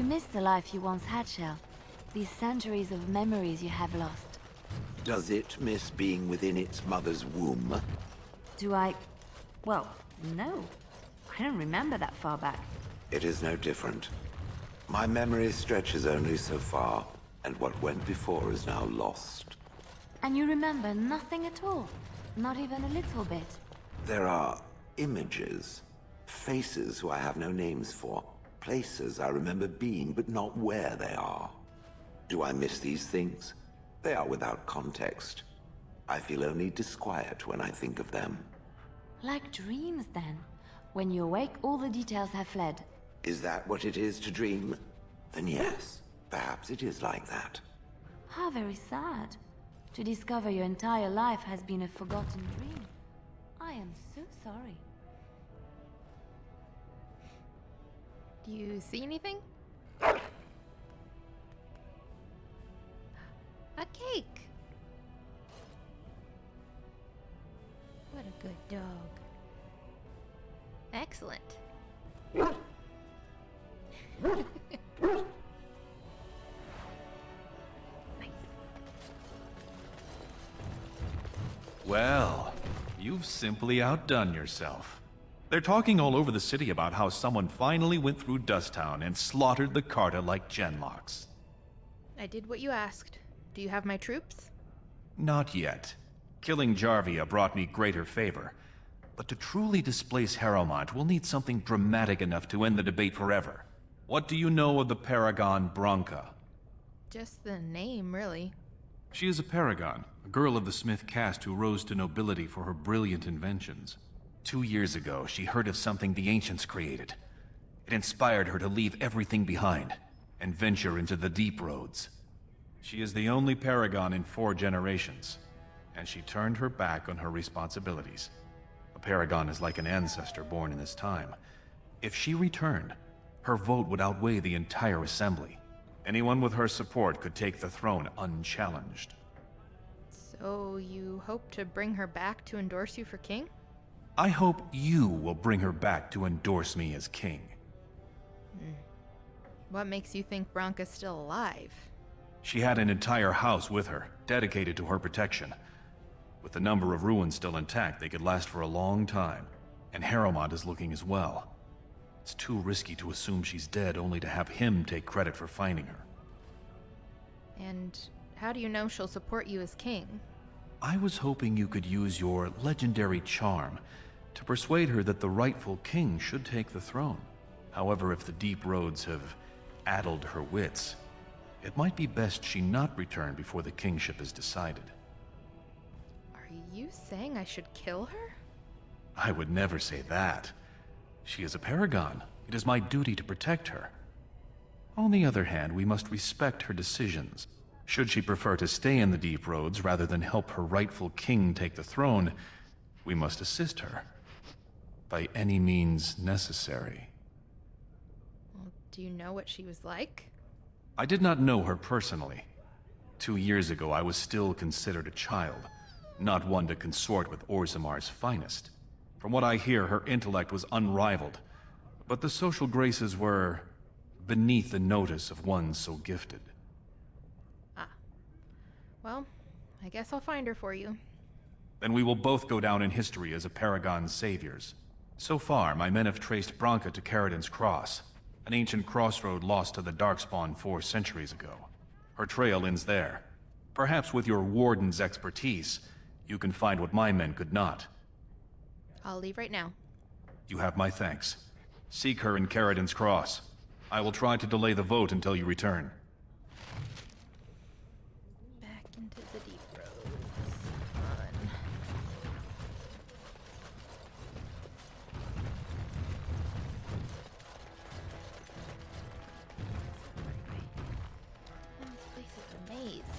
miss the life you once had, Shell? These centuries of memories you have lost. Does it miss being within its mother's womb? Do I... Well, no. I don't remember that far back. It is no different. My memory stretches only so far, and what went before is now lost. And you remember nothing at all? Not even a little bit? There are images, faces who I have no names for, places I remember being, but not where they are. Do I miss these things? They are without context. I feel only disquiet when I think of them. Like dreams, then. When you awake, all the details have fled. Is that what it is to dream? Then yes, perhaps it is like that. How very sad. To discover your entire life has been a forgotten dream. I am so sorry. Do you see anything? A cake! What a good dog. Excellent. Nice. Well, you've simply outdone yourself. They're talking all over the city about how someone finally went through Dusttown and slaughtered the Carta like genlocks. I did what you asked. Do you have my troops? Not yet. Killing Jarvia brought me greater favor. But to truly displace Harrowmont, we'll need something dramatic enough to end the debate forever. What do you know of the Paragon Branka? Just the name, really. She is a paragon, a girl of the Smith caste who rose to nobility for her brilliant inventions. 2 years ago, she heard of something the ancients created. It inspired her to leave everything behind and venture into the deep roads. She is the only paragon in 4 generations, and she turned her back on her responsibilities. A paragon is like an ancestor born in this time. If she returned, her vote would outweigh the entire assembly. Anyone with her support could take the throne unchallenged. So you hope to bring her back to endorse you for king? I hope you will bring her back to endorse me as king. What makes you think Branka's still alive? She had an entire house with her, dedicated to her protection. With the number of ruins still intact, they could last for a long time. And Harrowmont is looking as well. It's too risky to assume she's dead only to have him take credit for finding her. And how do you know she'll support you as king? I was hoping you could use your legendary charm to persuade her that the rightful king should take the throne. However, if the deep roads have addled her wits, it might be best she not return before the kingship is decided. Are you saying I should kill her? I would never say that. She is a paragon. It is my duty to protect her. On the other hand, we must respect her decisions. Should she prefer to stay in the deep roads rather than help her rightful king take the throne, we must assist her. By any means necessary. Well, do you know what she was like? I did not know her personally. 2 years ago, I was still considered a child, not one to consort with Orzammar's finest. From what I hear, her intellect was unrivaled, but the social graces were beneath the notice of one so gifted. Ah. Well, I guess I'll find her for you. Then we will both go down in history as a Paragon's saviors. So far, my men have traced Branka to Caradin's Cross, an ancient crossroad lost to the Darkspawn 4 centuries ago. Her trail ends there. Perhaps with your warden's expertise, you can find what my men could not. I'll leave right now. You have my thanks. Seek her in Caradin's Cross. I will try to delay the vote until you return. Back into the deep roads. Fun. This place is a maze.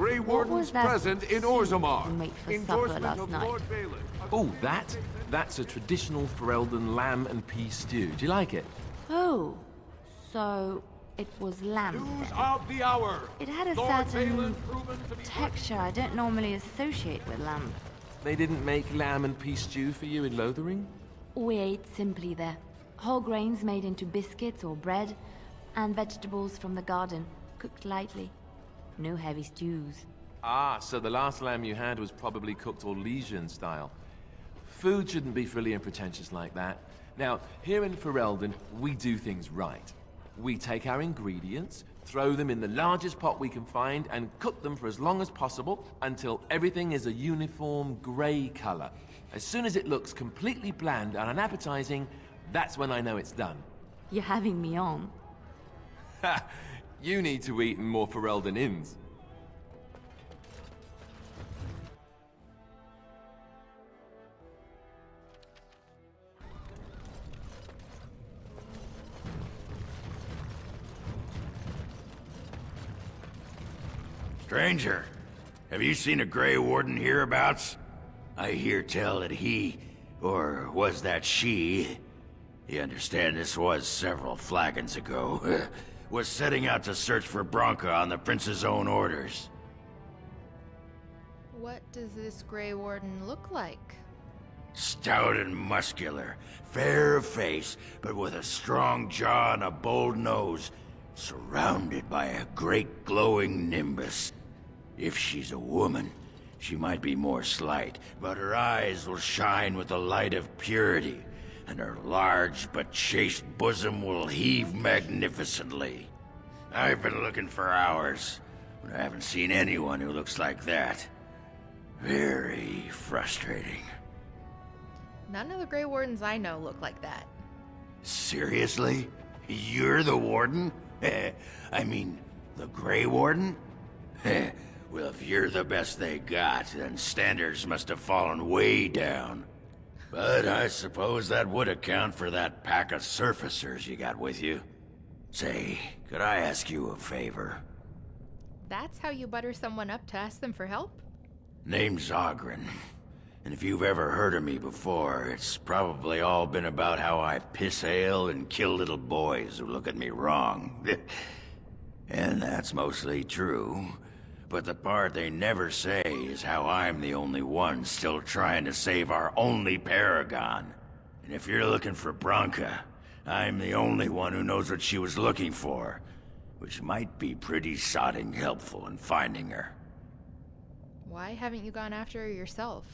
Grey What Wardens was that present in soup Orzammar. you made for supper Endorsement last of night? Lord Bhelen. Oh, that's a traditional Ferelden lamb and pea stew. Do you like it? Oh, so it was lamb News then. of the hour. It had a Lord certain Bhelen proven to be texture I don't normally associate with lamb. They didn't make lamb and pea stew for you in Lothering? We ate simply there. Whole grains made into biscuits or bread, and vegetables from the garden, cooked lightly. No heavy stews. Ah, so the last lamb you had was probably cooked Orlesian style. Food shouldn't be frilly and pretentious like that. Now, here in Ferelden, we do things right. We take our ingredients, throw them in the largest pot we can find, and cook them for as long as possible until everything is a uniform grey color. As soon as it looks completely bland and unappetizing, that's when I know it's done. You're having me on. Ha! You need to eat in more Ferelden inns. Stranger, have you seen a Grey Warden hereabouts? I hear tell that he, or was that she, you understand this was several flagons ago, was setting out to search for Branka on the Prince's own orders. What does this Grey Warden look like? Stout and muscular, fair of face, but with a strong jaw and a bold nose, surrounded by a great glowing nimbus. If she's a woman, she might be more slight, but her eyes will shine with the light of purity, and her large but chaste bosom will heave magnificently. I've been looking for hours, but I haven't seen anyone who looks like that. Very frustrating. None of the Grey Wardens I know look like that. Seriously? You're the Warden? I mean, the Grey Warden? Well, if you're the best they got, then standards must have fallen way down. But I suppose that would account for that pack of surfacers you got with you. Say, could I ask you a favor? That's how you butter someone up to ask them for help? Name's Oghren. And if you've ever heard of me before, it's probably all been about how I piss ale and kill little boys who look at me wrong. And that's mostly true. But the part they never say is how I'm the only one still trying to save our only paragon. And if you're looking for Branka, I'm the only one who knows what she was looking for, which might be pretty sodding helpful in finding her. Why haven't you gone after her yourself?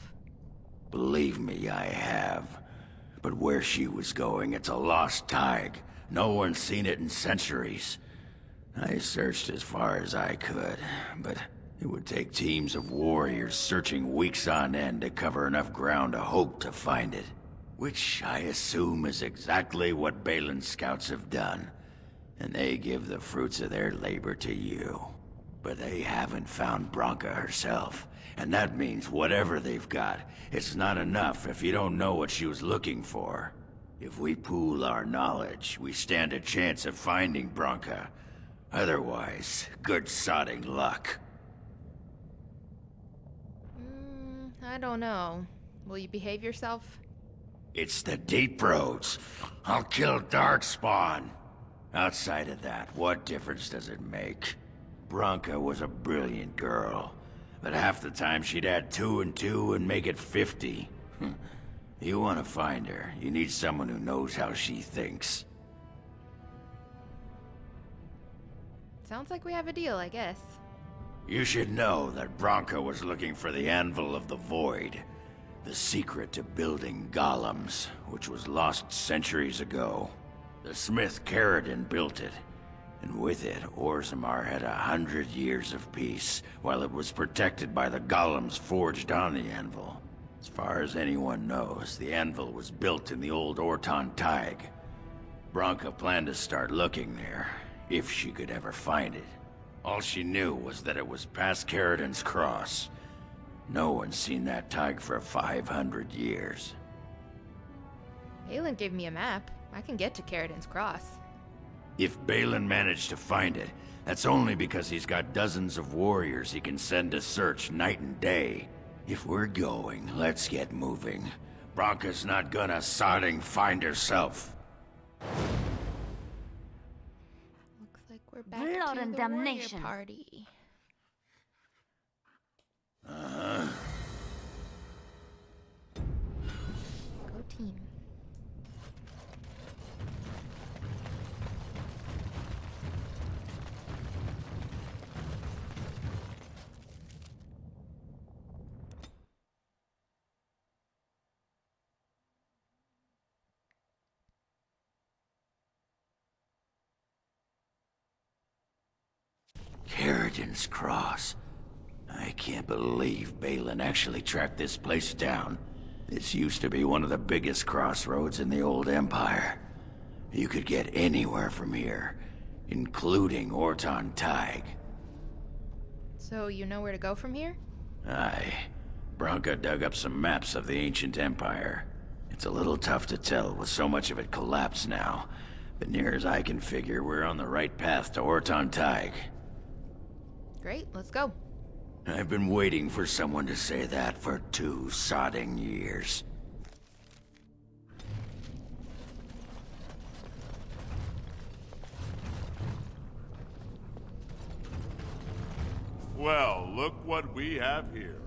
Believe me, I have. But where she was going, it's a lost Thaig. No one's seen it in centuries. I searched as far as I could, but it would take teams of warriors searching weeks on end to cover enough ground to hope to find it. Which I assume is exactly what Bhelen's scouts have done. And they give the fruits of their labor to you. But they haven't found Branka herself. And that means whatever they've got, it's not enough if you don't know what she was looking for. If we pool our knowledge, we stand a chance of finding Branka. Otherwise, good sodding luck. I don't know. Will you behave yourself? It's the Deep Roads. I'll kill Darkspawn. Outside of that, what difference does it make? Branka was a brilliant girl, but half the time she'd add 2 and 2 and make it 50. You want to find her, you need someone who knows how she thinks. Sounds like we have a deal, I guess. You should know that Branka was looking for the Anvil of the Void, the secret to building golems, which was lost centuries ago. The smith Caradin built it, and with it, Orzammar had 100 years of peace, while it was protected by the golems forged on the Anvil. As far as anyone knows, the Anvil was built in the old Ortan Thaig. Branka planned to start looking there, if she could ever find it. All she knew was that it was past Caradin's cross. No one's seen that Thaig for 500 years. Bhelen gave me a map. I can get to Caradin's cross. If Bhelen managed to find it, that's only because he's got dozens of warriors he can send to search night and day. If we're going, let's get moving. Branka's not gonna sodding find herself. Looks like we're back Blood to and the damnation. warrior party. Go team. Caradin's Cross. I can't believe Bhelen actually tracked this place down. This used to be one of the biggest crossroads in the old Empire. You could get anywhere from here, including Ortan Thaig. So you know where to go from here? Aye. Branka dug up some maps of the ancient Empire. It's a little tough to tell with so much of it collapsed now, but near as I can figure, we're on the right path to Ortan Thaig. Great, let's go. I've been waiting for someone to say that for 2 sodding years. Well, look what we have here.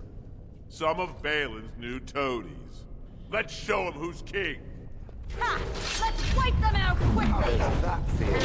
Some of Bhelen's new toadies. Let's show him who's king. Ha! Let's wipe them out quickly! That feels...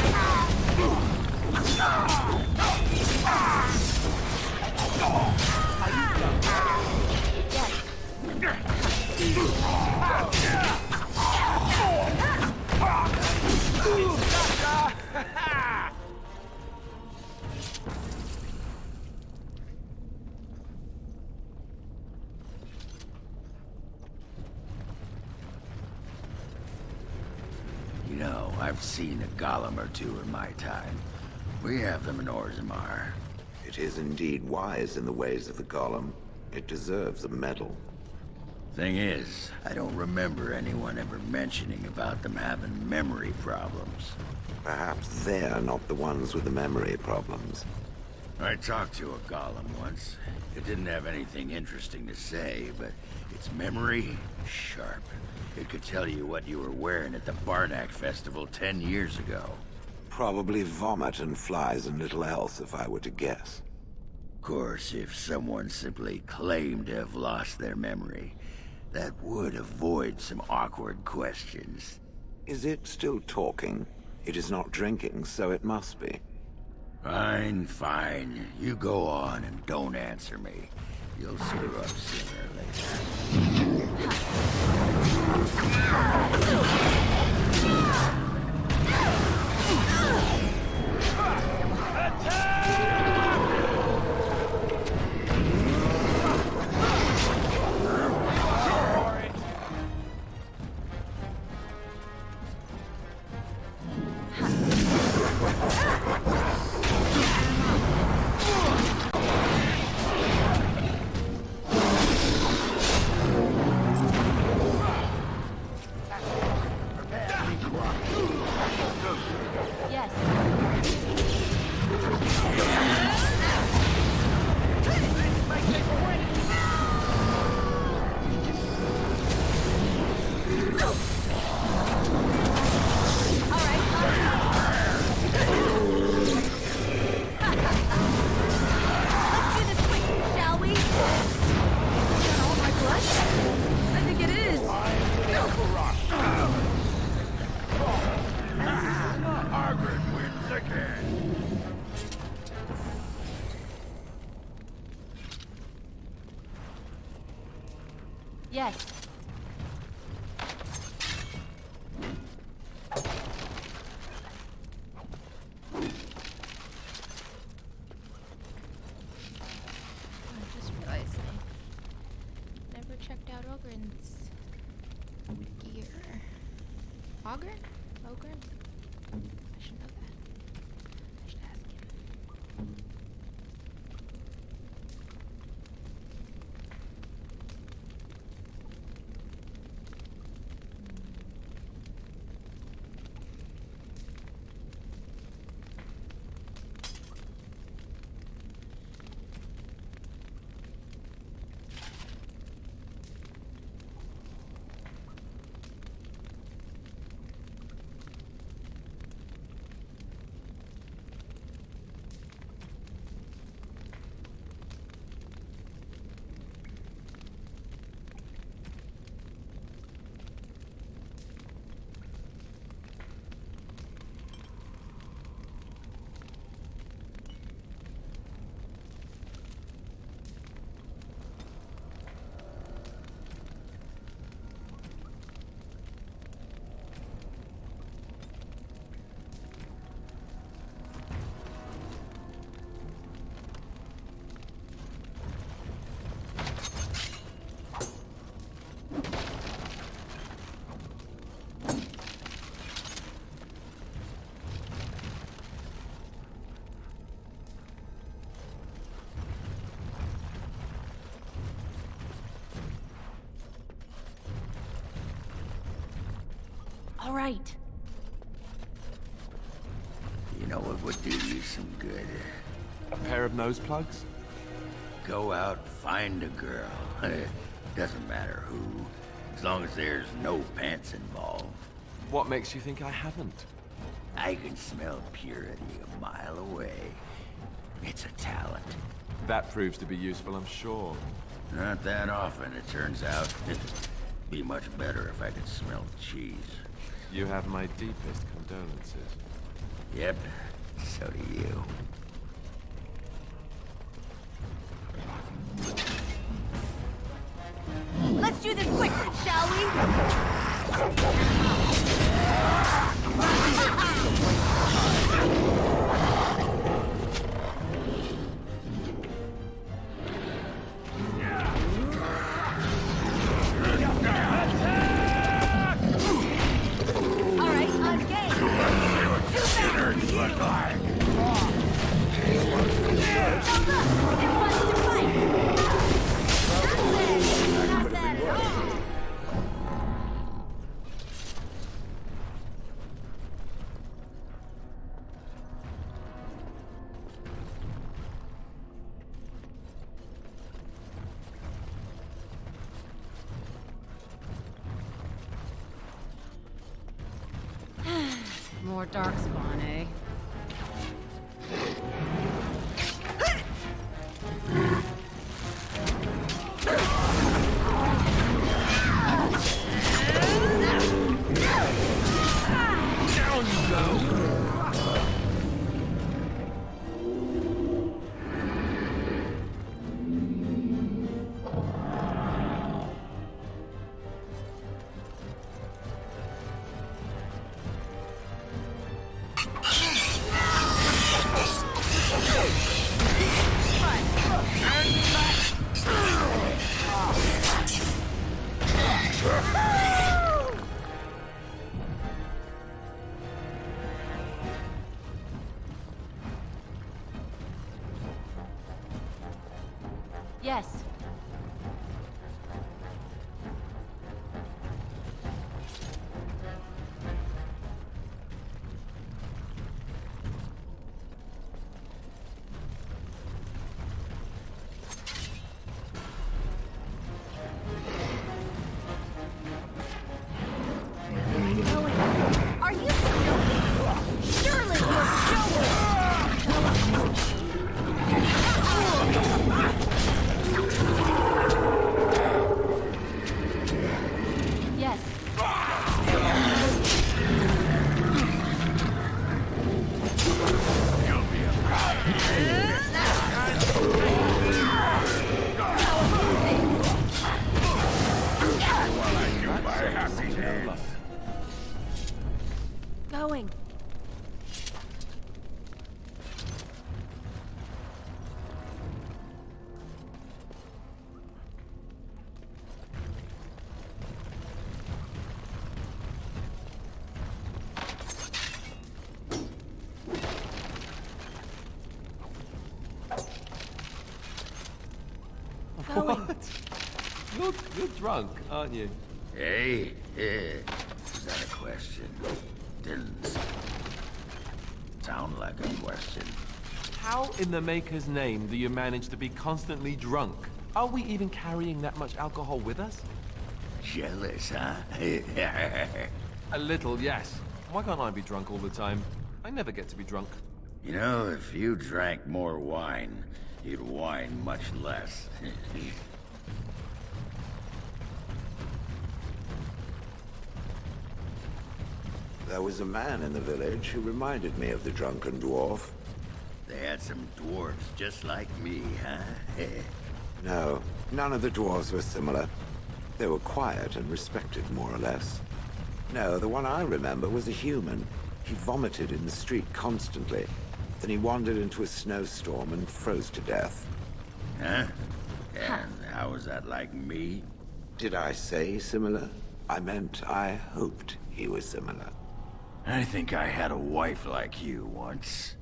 You know, I've seen a golem or two in my time. We have them in Orzammar. It is indeed wise in the ways of the golem. It deserves a medal. Thing is, I don't remember anyone ever mentioning about them having memory problems. Perhaps they're not the ones with the memory problems. I talked to a golem once. It didn't have anything interesting to say, but its memory, sharp. It could tell you what you were wearing at the Barnack Festival 10 years ago. Probably vomit and flies and little else, if I were to guess. Of course, if someone simply claimed to have lost their memory, that would avoid some awkward questions. Is it still talking? It is not drinking, so it must be. Fine, fine. You go on and don't answer me. You'll screw up sooner or later. Oghren wins again. Yes. I just realized I never checked out Oghren's gear. Oghren? Oghren? I should know that. I should ask him. All right. You know what would do you some good? A pair of nose plugs? Go out, find a girl. Doesn't matter who, as long as there's no pants involved. What makes you think I haven't? I can smell purity a mile away. It's a talent. That proves to be useful, I'm sure. Not that often, it turns out. It'd be much better if I could smell cheese. You have my deepest condolences. Yep, so do you. Let's do this quick, shall we? All right, I'm game. Too fast. Oh, look, it wants to fight. Not bad at all. More darkspawn, eh? Down you go! Yes. Are you joking? Surely you're joking! Yes. Going. What? You're drunk, aren't you? Hey, is that a question? Didn't sound like a question. How in the Maker's name do you manage to be constantly drunk? Are we even carrying that much alcohol with us? Jealous, huh? A little, yes. Why can't I be drunk all the time? I never get to be drunk. You know, if you drank more wine, you'd whine much less. There was a man in the village who reminded me of the drunken dwarf. They had some dwarves just like me, huh? No, none of the dwarves were similar. They were quiet and respected, more or less. No, the one I remember was a human. He vomited in the street constantly. Then he wandered into a snowstorm and froze to death. Huh? And how was that like me? Did I say similar? I meant I hoped he was similar. I think I had a wife like you once.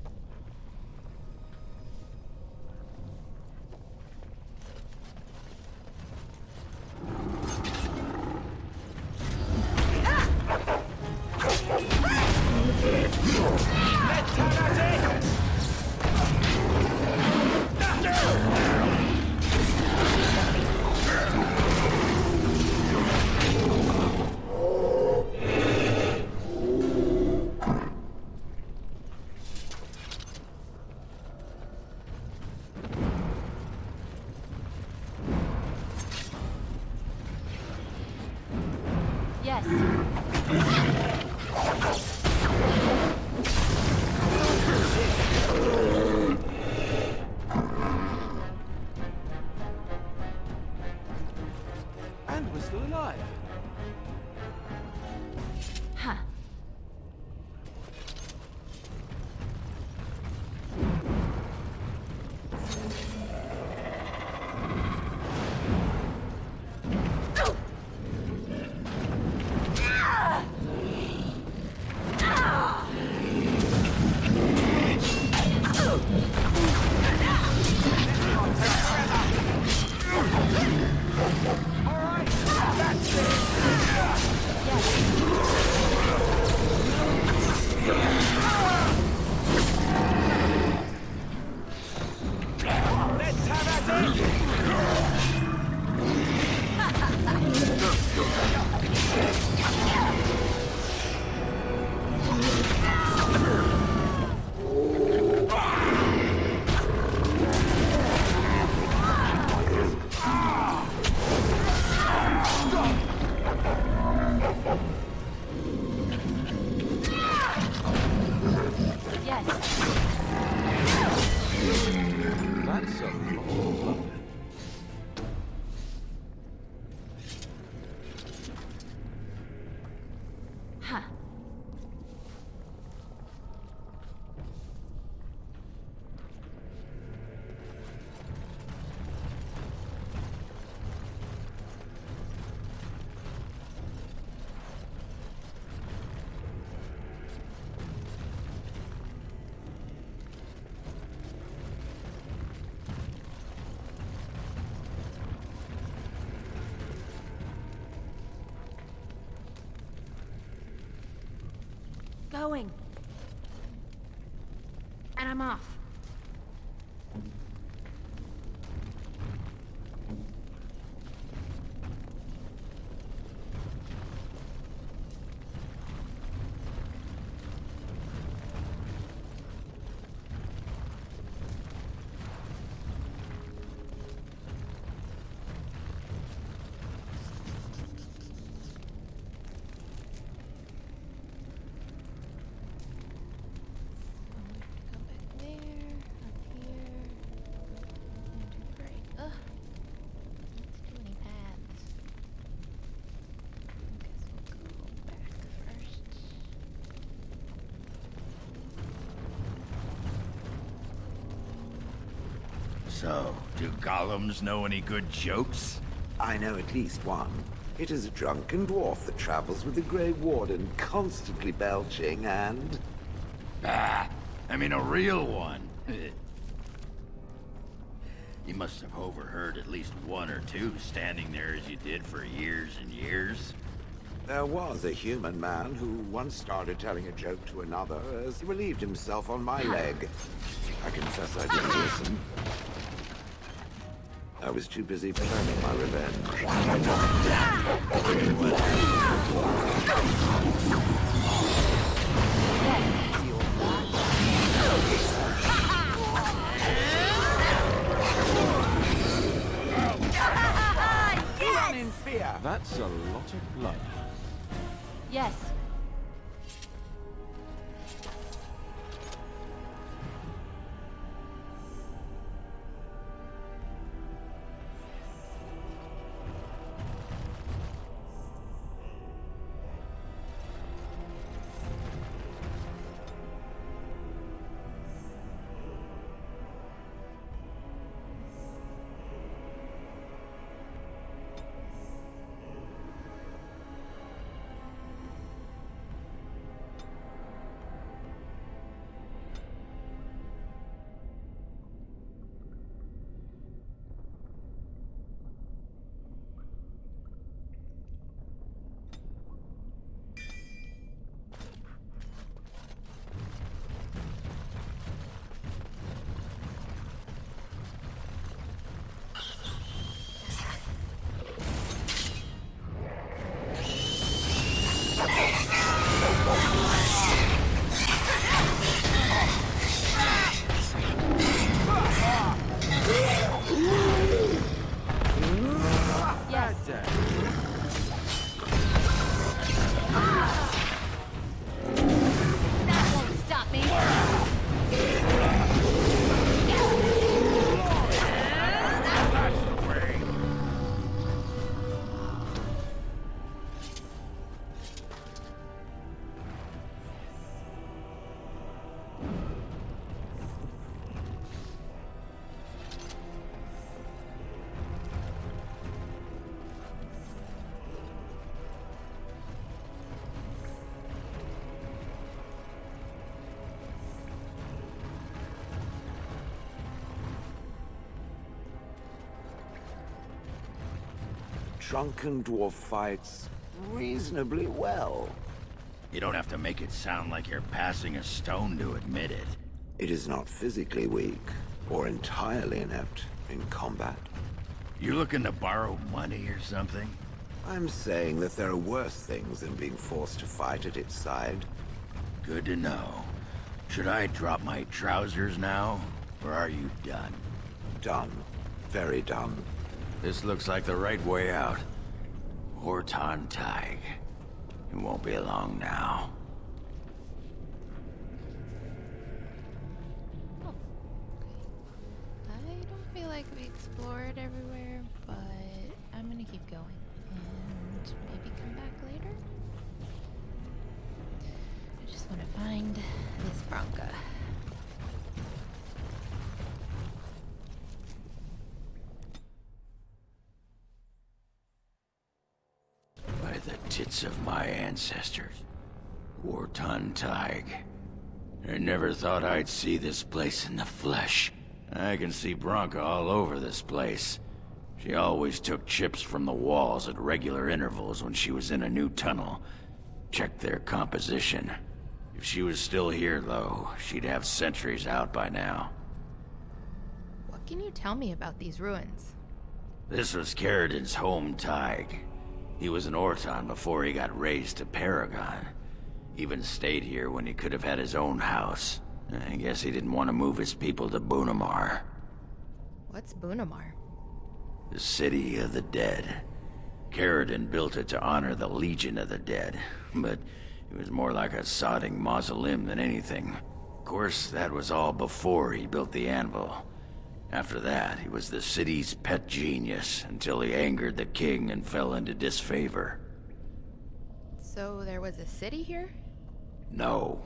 And we're still alive. Huh. That's a lot. Huh. Going. And I'm off. So, do golems know any good jokes? I know at least one. It is a drunken dwarf that travels with the Grey Warden, constantly belching and... Ah, I mean a real one. You must have overheard at least one or two standing there as you did for years and years. There was a human man who once started telling a joke to another as he relieved himself on my leg. I confess I didn't listen. I was too busy planning my revenge. Run in fear! That's a lot of blood. Yes. drunken dwarf fights reasonably well. You don't have to make it sound like you're passing a stone to admit it. It is not physically weak, or entirely inept in combat. You looking to borrow money or something? I'm saying that there are worse things than being forced to fight at its side. Good to know. Should I drop my trousers now, or are you done? Done. Very done. This looks like the right way out. Ortan Thaig. It won't be long now. Oh. Okay. I don't feel like we explored everywhere, but I'm gonna keep going. And maybe come back later? I just want to find this Branka. By the tits of my ancestors. Ortan Thaig. I never thought I'd see this place in the flesh. I can see Branka all over this place. She always took chips from the walls at regular intervals when she was in a new tunnel. Checked their composition. If she was still here, though, she'd have sentries out by now. What can you tell me about these ruins? This was Caradin's home, Thaig. He was an Ortan before he got raised to Paragon. Even stayed here when he could have had his own house. I guess he didn't want to move his people to Broodmother. What's Broodmother? The city of the dead. Caradin built it to honor the Legion of the Dead, but it was more like a sodding mausoleum than anything. Of course, that was all before he built the Anvil. After that, he was the city's pet genius until he angered the king and fell into disfavor. So there was a city here? No,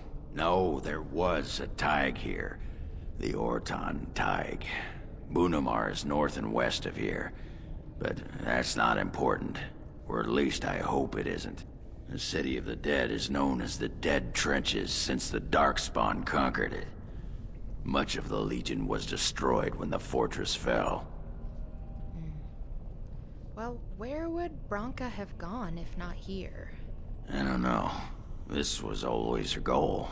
there was a Thaig here. The Ortan Thaig. Broodmother is north and west of here. But that's not important. Or at least I hope it isn't. The City of the Dead is known as the Dead Trenches since the Darkspawn conquered it. Much of the Legion was destroyed when the fortress fell. Well, where would Branka have gone if not here? I don't know. This was always her goal.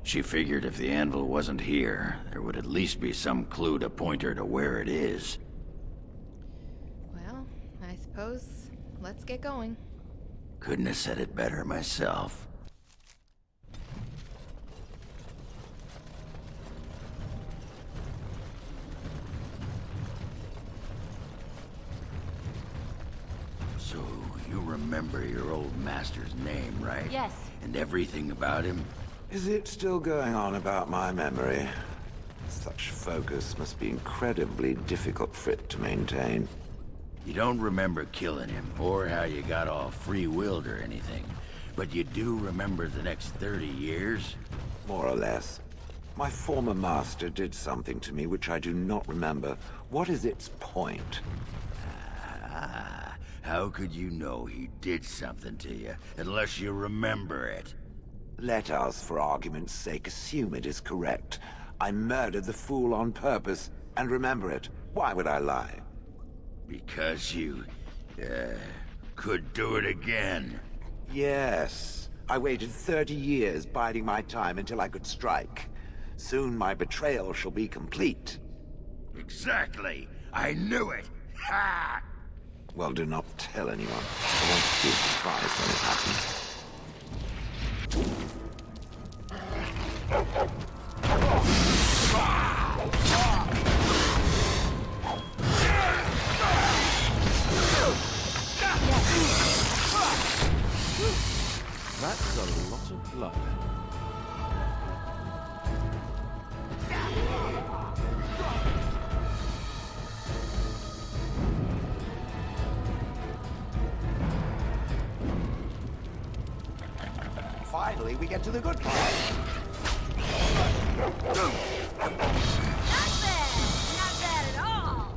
She figured if the Anvil wasn't here, there would at least be some clue to point her to where it is. Well, I suppose let's get going. Couldn't have said it better myself. So, you remember your old master's name, right? Yes. And everything about him? Is it still going on about my memory? Such focus must be incredibly difficult for it to maintain. You don't remember killing him, or how you got all free-willed or anything. But you do remember the next 30 years? More or less. My former master did something to me which I do not remember. What is its point? Ah, how could you know he did something to you, unless you remember it? Let us, for argument's sake, assume it is correct. I murdered the fool on purpose, and remember it. Why would I lie? Because you, could do it again. Yes. I waited 30 years, biding my time until I could strike. Soon my betrayal shall be complete. Exactly. I knew it. Ha! Well, do not tell anyone. I want to be surprised when it happens. That's a lot of blood. Finally, we get to the good part. Not bad! Not bad at all!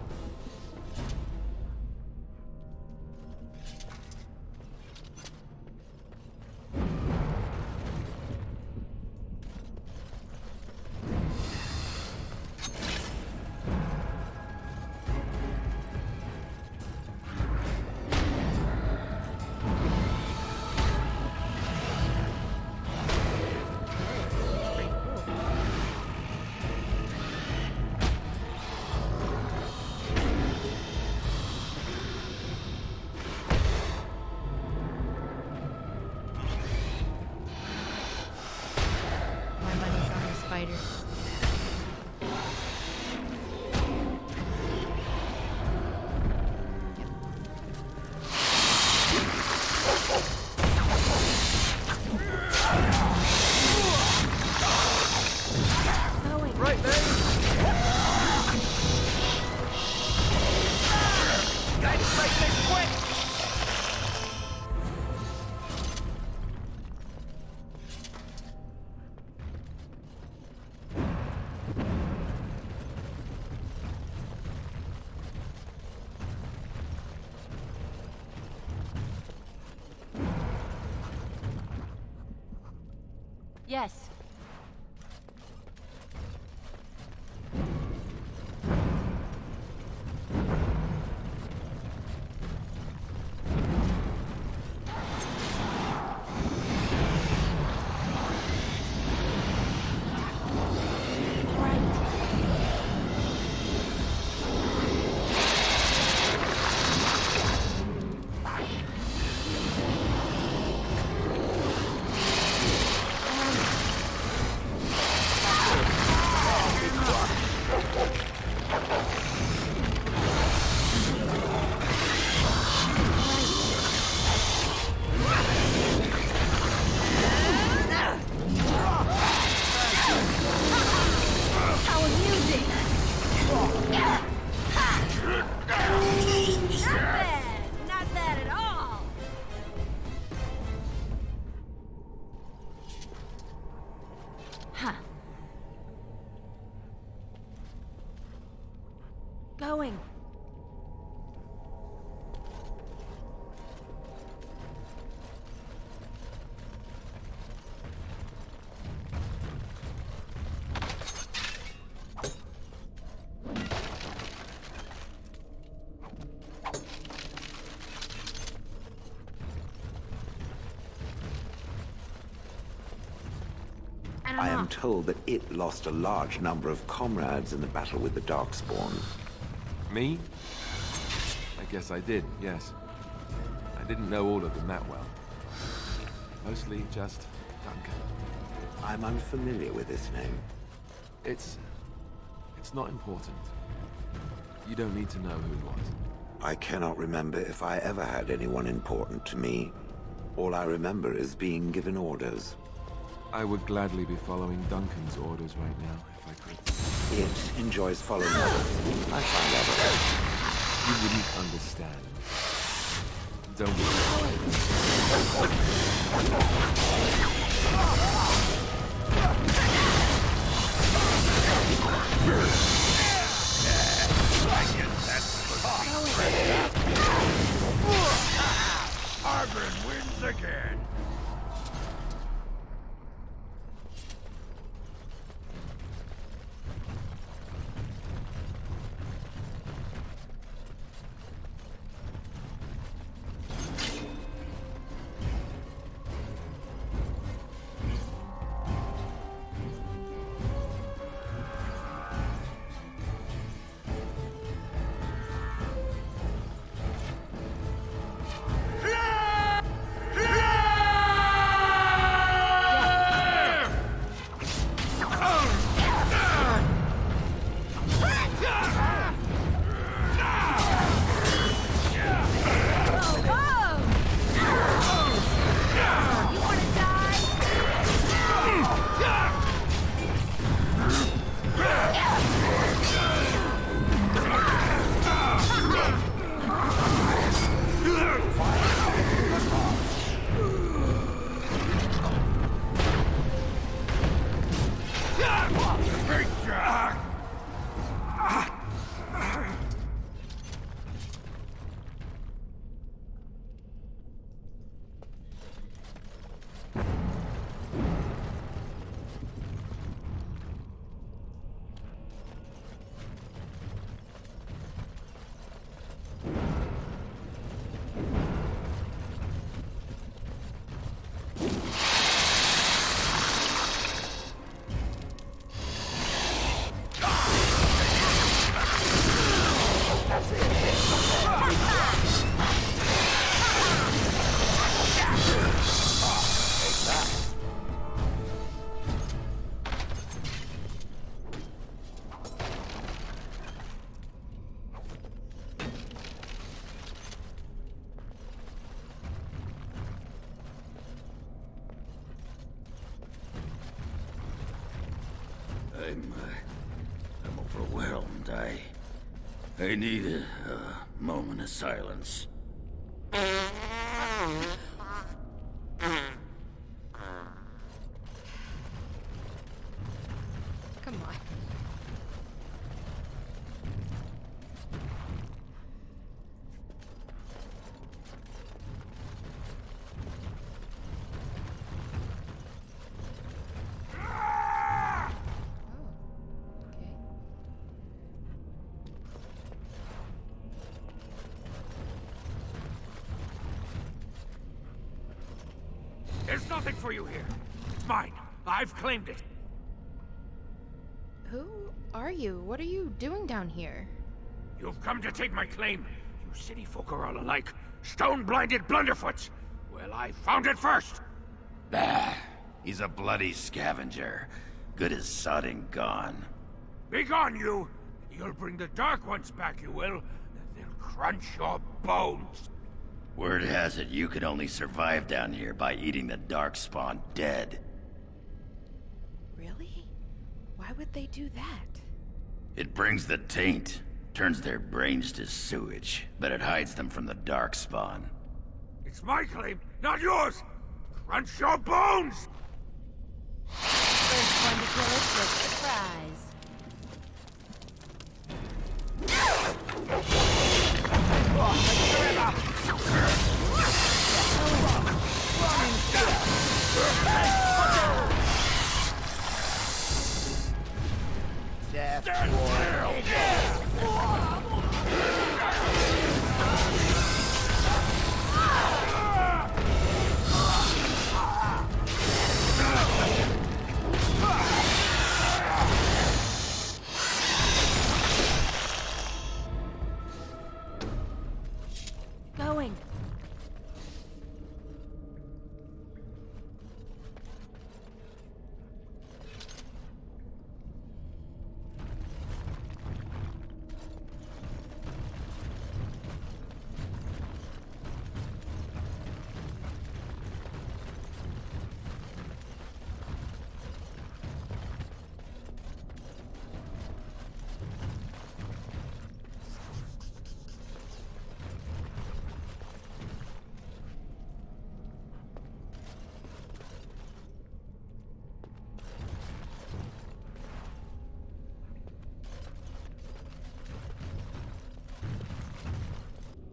fighters. Right there! Gotta fight this quick! Yes. Going. I am told that it lost a large number of comrades in the battle with the Darkspawn. Me? I guess I did, yes. I didn't know all of them that well. Mostly just Duncan. I'm unfamiliar with this name. It's not important. You don't need to know who it was. I cannot remember if I ever had anyone important to me. All I remember is being given orders. I would gladly be following Duncan's orders right now, if I could. It enjoys following others. I find that You wouldn't understand. Don't Oghren wins again. I'm overwhelmed. I need a moment of silence. Come on. There's nothing for you here. It's mine. I've claimed it. Who are you? What are you doing down here? You've come to take my claim. You city folk are all alike. Stone-blinded blunderfoots. Well, I found it first. Bah, he's a bloody scavenger. Good as sodding gone. Begone, you! You'll bring the Dark Ones back, you will. They'll crunch your bones. Word has it you could only survive down here by eating the Darkspawn dead. Really? Why would they do that? It brings the taint, turns their brains to sewage, but it hides them from the Darkspawn. It's my claim, not yours! Crunch your bones! First one to kill us gets the prize. Going.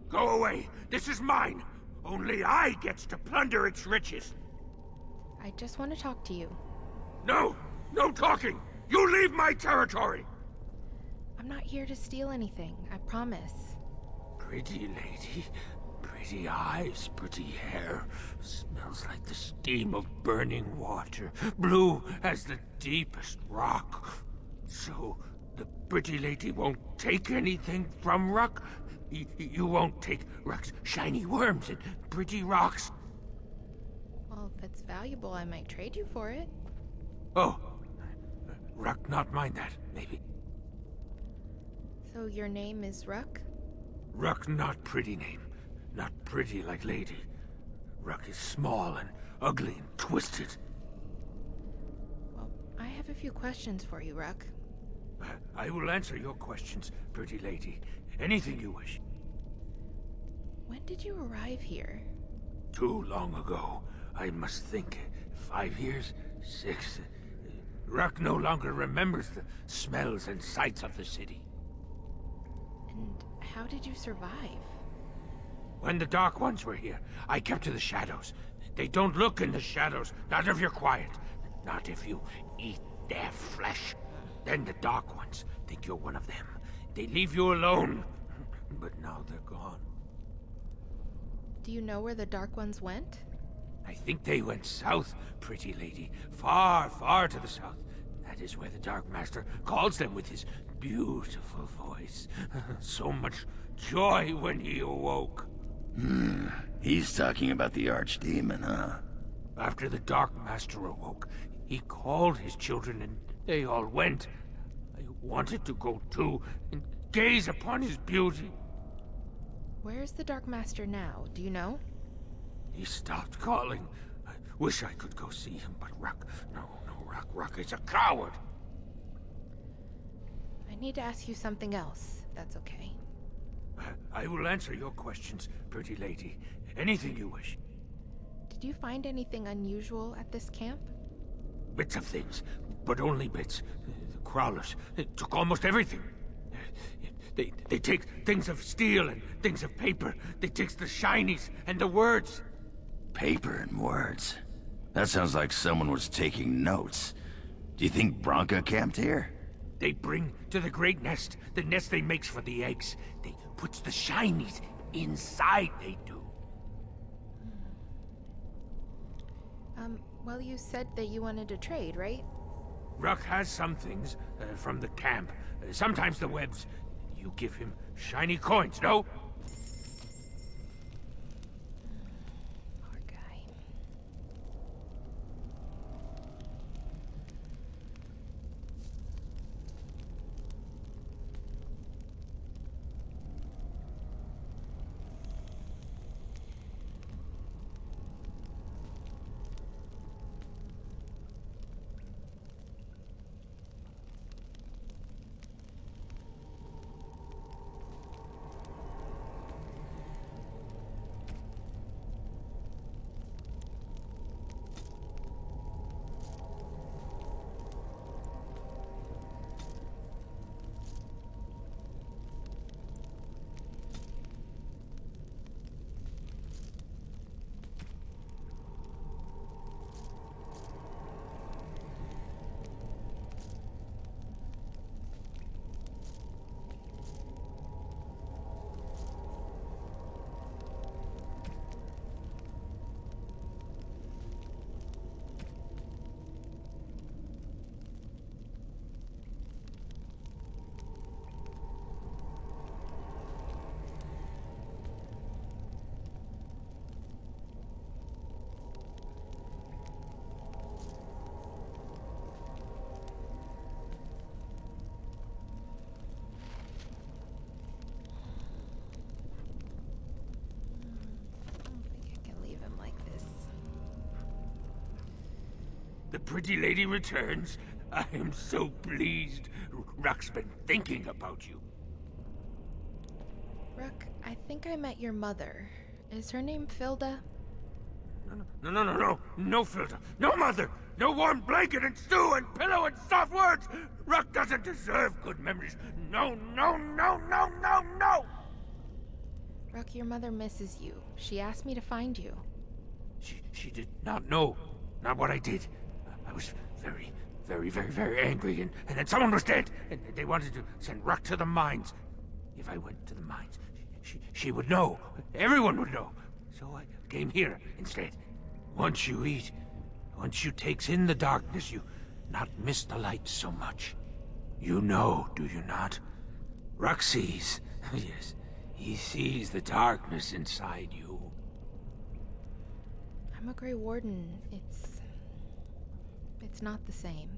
Go away! This is mine! Only I gets to plunder its riches! I just want to talk to you. No! No talking! You leave my territory! I'm not here to steal anything, I promise. Pretty lady, pretty eyes, pretty hair. Smells like the steam of burning water. Blue as the deepest rock. So, the pretty lady won't take anything from Ruck? You won't take Ruck's shiny worms and pretty rocks? Well, if it's valuable, I might trade you for it. Oh, Ruck not mind that, maybe. So your name is Ruck? Ruck not pretty name. Not pretty like lady. Ruck is small and ugly and twisted. Well, I have a few questions for you, Ruck. I will answer your questions, pretty lady. Anything you wish. When did you arrive here? Too long ago. I must think. 5 years? 6? Ruck no longer remembers the smells and sights of the city. And how did you survive? When the Dark Ones were here, I kept to the shadows. They don't look in the shadows, not if you're quiet. Not if you eat their flesh. Then the Dark Ones think you're one of them. They leave you alone. But now they're gone. Do you know where the Dark Ones went? I think they went south, pretty lady. Far, far to the south. That is where the Dark Master calls them with his beautiful voice. So much joy when he awoke. He's talking about the Archdemon, huh? After the Dark Master awoke, he called his children and they all went. I wanted to go too and gaze upon his beauty. Where's the Dark Master now? Do you know? He stopped calling. I wish I could go see him, but Ruck... No, Ruck is a coward. I need to ask you something else, if that's okay. I will answer your questions, pretty lady. Anything you wish. Did you find anything unusual at this camp? Bits of things, but only bits. The crawlers took almost everything. They take things of steel and things of paper. They take the shinies and the words. Paper and words. That sounds like someone was taking notes. Do you think Branka camped here? They bring to the great nest, the nest they makes for the eggs. They puts the shinies inside, they do. Well, you said that you wanted to trade, right? Ruck has some things from the camp. Sometimes the webs. You give him shiny coins, no? Poor guy. The pretty lady returns. I am so pleased. Ruck's been thinking about you. Ruck, I think I met your mother. Is her name Filda? No, Filter. No mother. No warm blanket and stew and pillow and soft words. Ruck doesn't deserve good memories. No. Ruck, your mother misses you. She asked me to find you. She did not know. Not what I did. I was very angry, and then someone was dead, and they wanted to send Ruck to the mines. If I went to the mines, she would know. Everyone would know. So I came here instead. Once you eat, once you takes in the darkness, you not miss the light so much. You know, do you not? Ruck sees. Yes, he sees the darkness inside you. I'm a Grey Warden. It's not the same.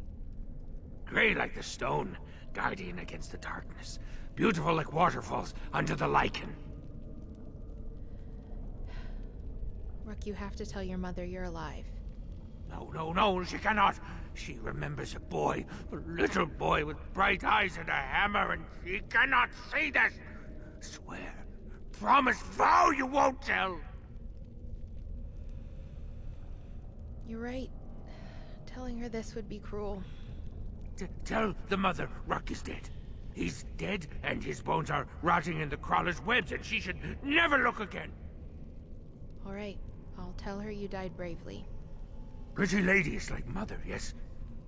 Grey like the stone, guardian against the darkness. Beautiful like waterfalls under the lichen. Ruck, you have to tell your mother you're alive. No, she cannot. She remembers a boy, a little boy with bright eyes and a hammer, and she cannot see this. Swear, promise, vow you won't tell. You're right. Telling her this would be cruel. Tell the mother Ruck is dead. He's dead, and his bones are rotting in the crawler's webs, and she should never look again. All right. I'll tell her you died bravely. Pretty lady is like mother, yes?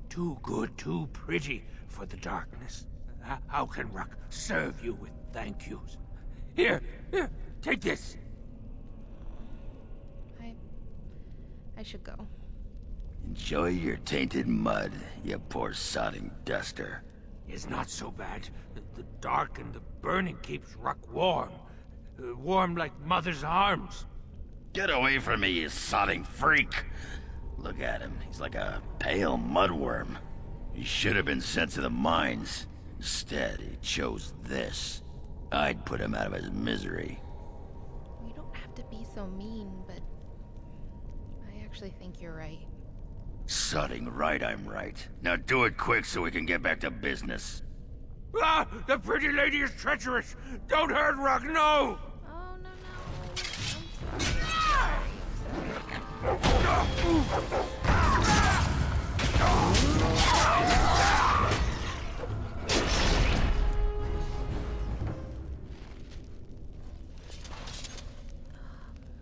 Too good, too pretty for the darkness. How can Ruck serve you with thank yous? Here, take this. I should go. Enjoy your tainted mud, you poor sodding duster. It's not so bad. The dark and the burning keeps Ruck warm. Warm like mother's arms. Get away from me, you sodding freak! Look at him. He's like a pale mudworm. He should have been sent to the mines. Instead, he chose this. I'd put him out of his misery. You don't have to be so mean, but I actually think you're right. Sodding right, I'm right. Now do it quick so we can get back to business. Ah! The pretty lady is treacherous! Don't hurt Ruck, no! Oh, no, no. I'm sorry.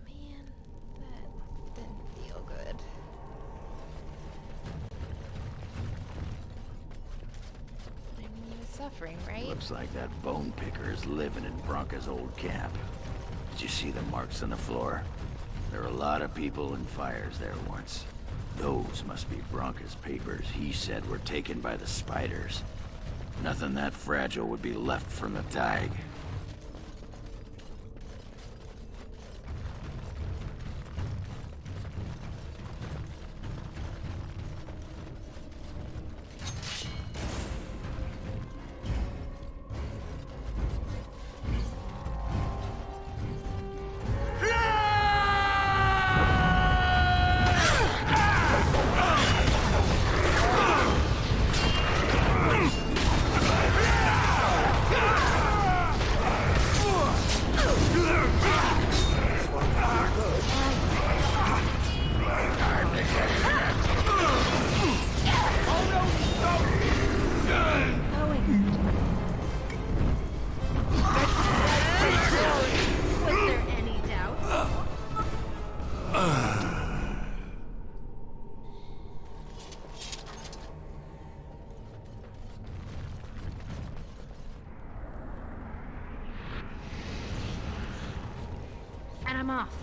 Man, that didn't feel good. I mean, he was suffering, right? Looks like that bone picker is living in Branka's old camp. Did you see the marks on the floor? There are a lot of people and fires there once. Those must be Branka's papers he said were taken by the spiders. Nothing that fragile would be left from the Thaig. And I'm off.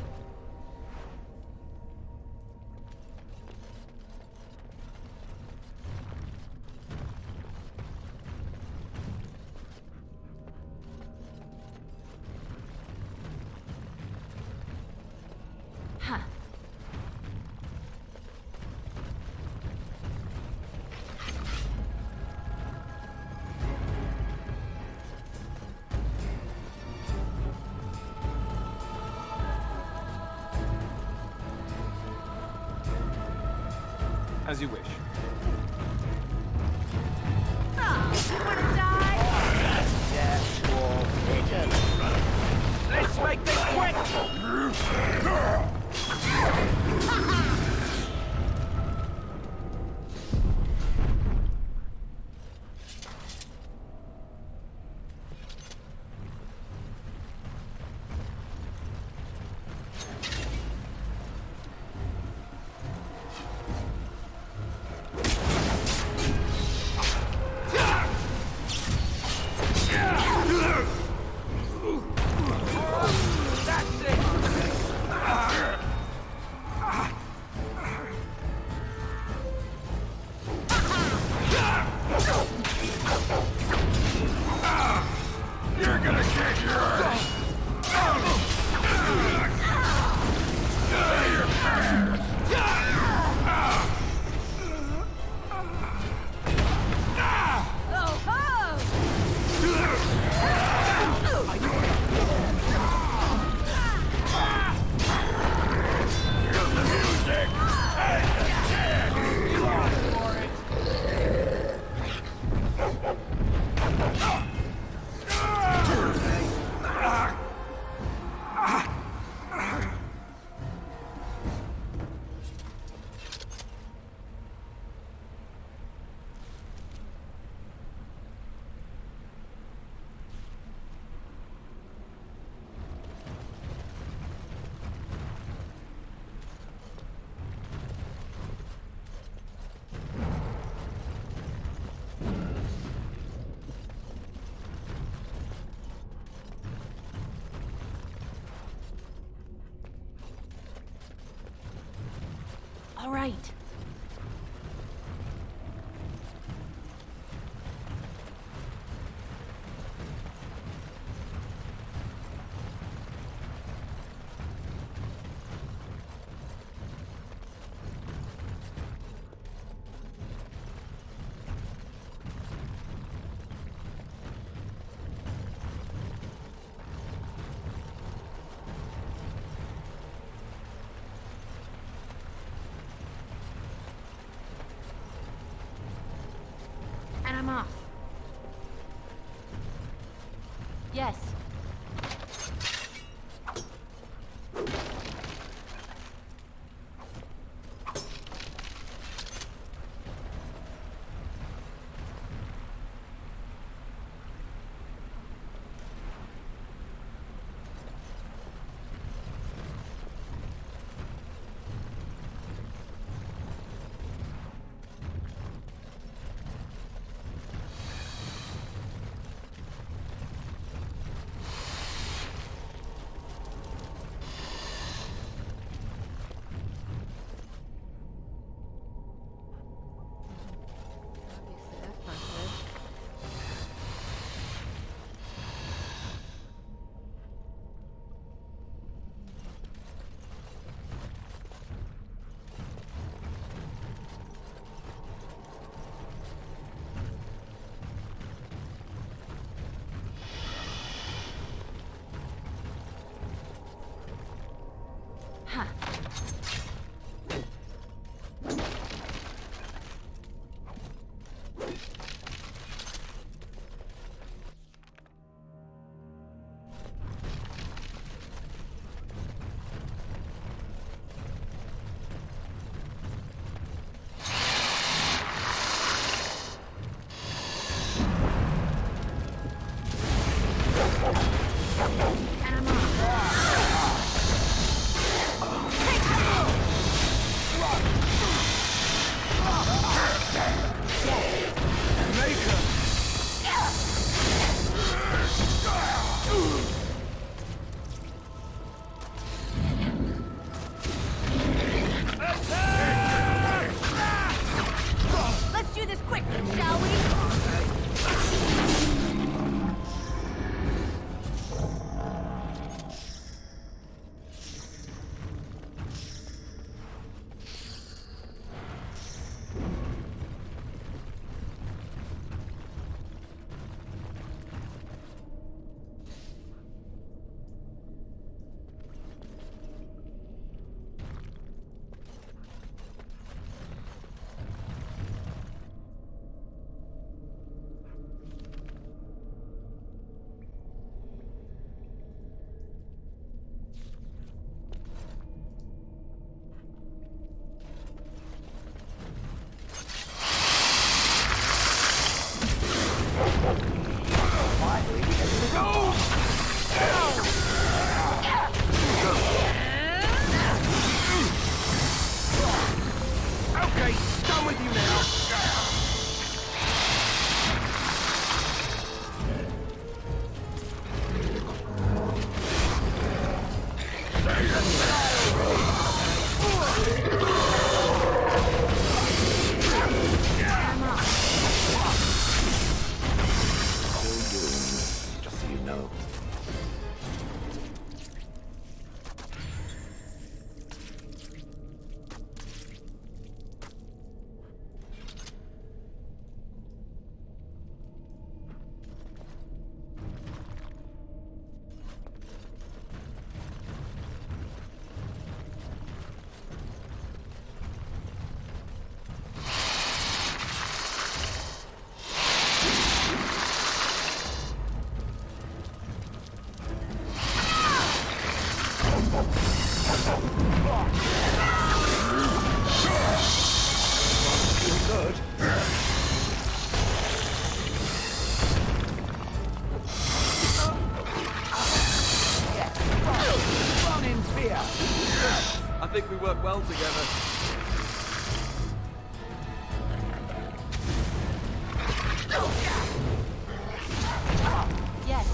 Huh. As you wish. Let's make this quick! All right. And I'm off. Yes. Obviously, that's not good. Ha. Let's do this quickly, shall we? Okay, done with you now. Just so you know. I think we work well together. Yes.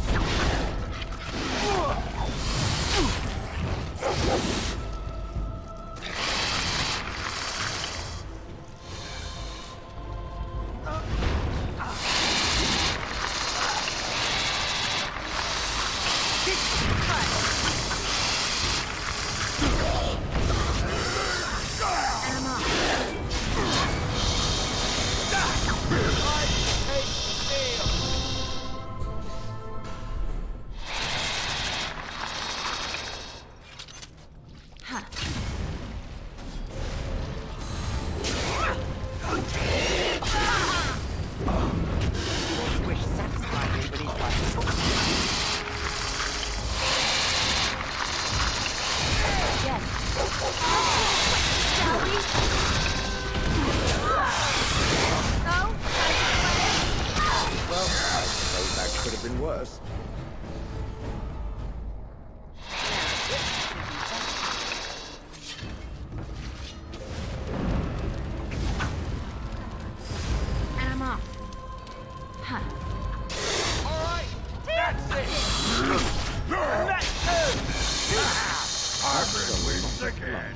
us. And I'm off. Huh. Alright, that's it! Let's go! Oghren wins again.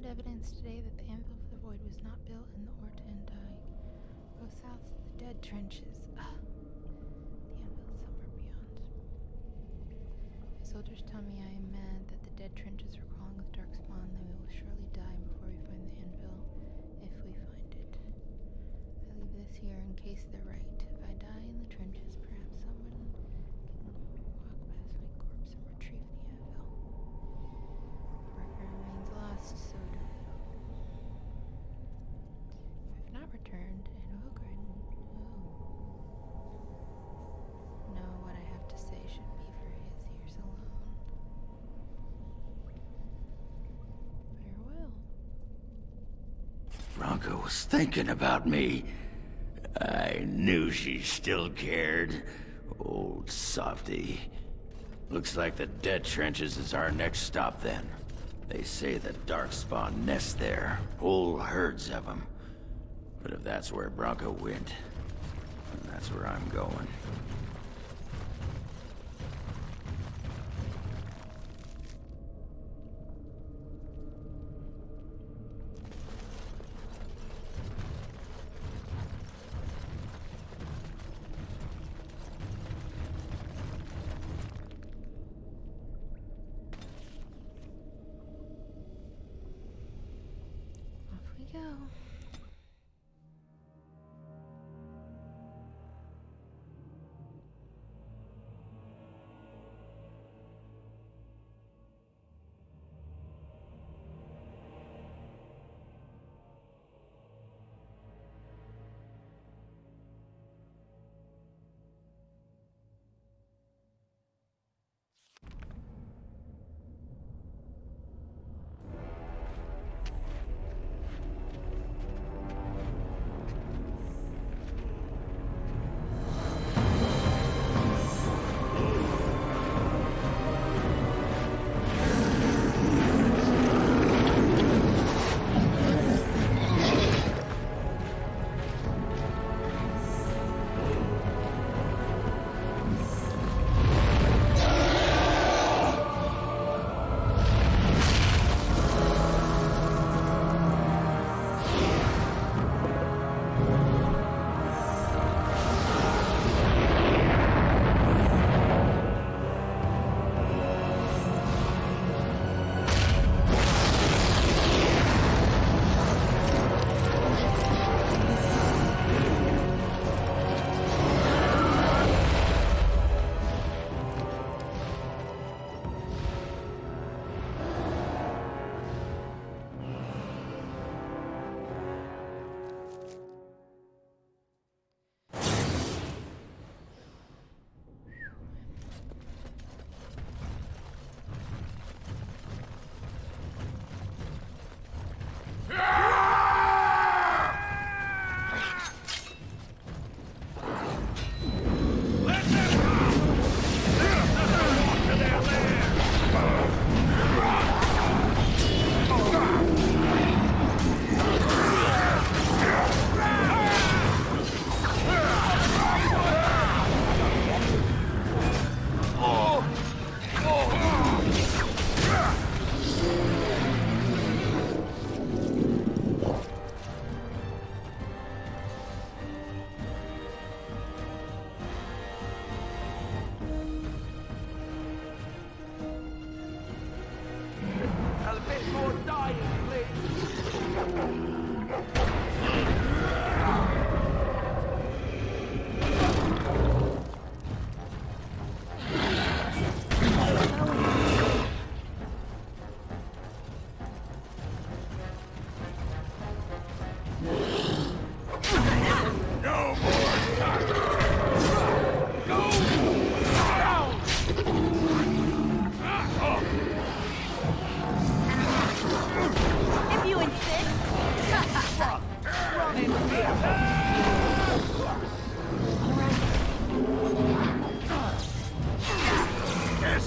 Evidence today that the Anvil of the Void was not built in the Ortan Thaig. Go south to the Dead Trenches. The Anvil is somewhere beyond. My soldiers tell me I am mad that the Dead Trenches are crawling with darkspawn. They will surely die before we find the Anvil, if we find it. I leave this here in case they're right. If I die in the trenches, perhaps someone can walk past my corpse and retrieve the Anvil. Forever remains lost, so do you. I've not returned, and Oghren, know what I have to say should be for his ears alone. Farewell. Branka was thinking about me. I knew she still cared. Old softy. Looks like the Dead Trenches is our next stop then. They say the darkspawn nest there, whole herds of them. But if that's where Branka went, then that's where I'm going. Off we go.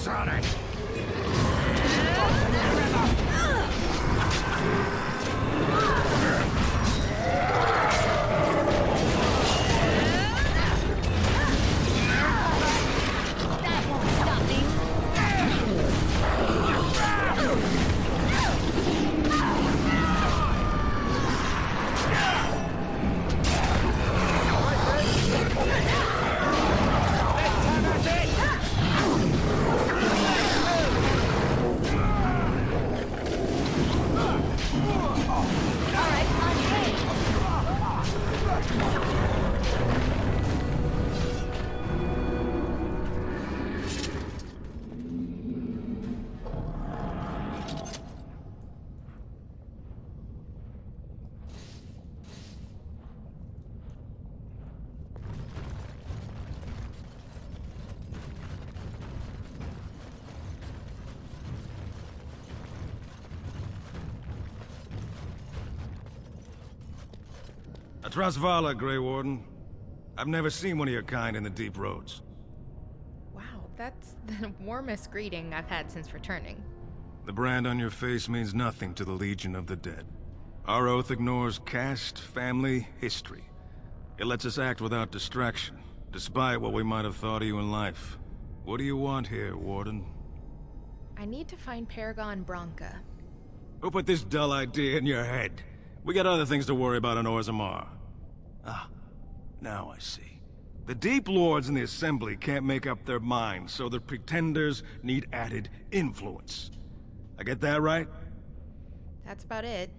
Pounce on it! That won't stop me. Trasvala, Grey Warden. I've never seen one of your kind in the deep roads. Wow, that's the warmest greeting I've had since returning. The brand on your face means nothing to the Legion of the Dead. Our oath ignores caste, family, history. It lets us act without distraction, despite what we might have thought of you in life. What do you want here, Warden? I need to find Paragon Branka. Who put this dull idea in your head? We got other things to worry about in Orzammar. Ah, now I see. The Deep Lords in the Assembly can't make up their minds, so the Pretenders need added influence. I get that right? That's about it.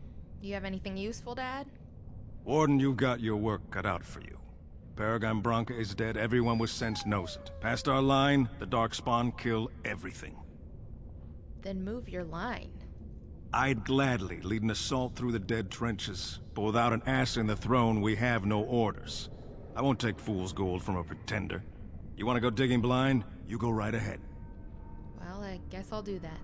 You have anything useful, Dad? Warden, you've got your work cut out for you. Paragon Branka is dead, everyone with sense knows it. Past our line, the Darkspawn kill everything. Then move your line. I'd gladly lead an assault through the dead trenches, but without an ass in the throne, we have no orders. I won't take fool's gold from a pretender. You want to go digging blind? You go right ahead. Well, I guess I'll do that.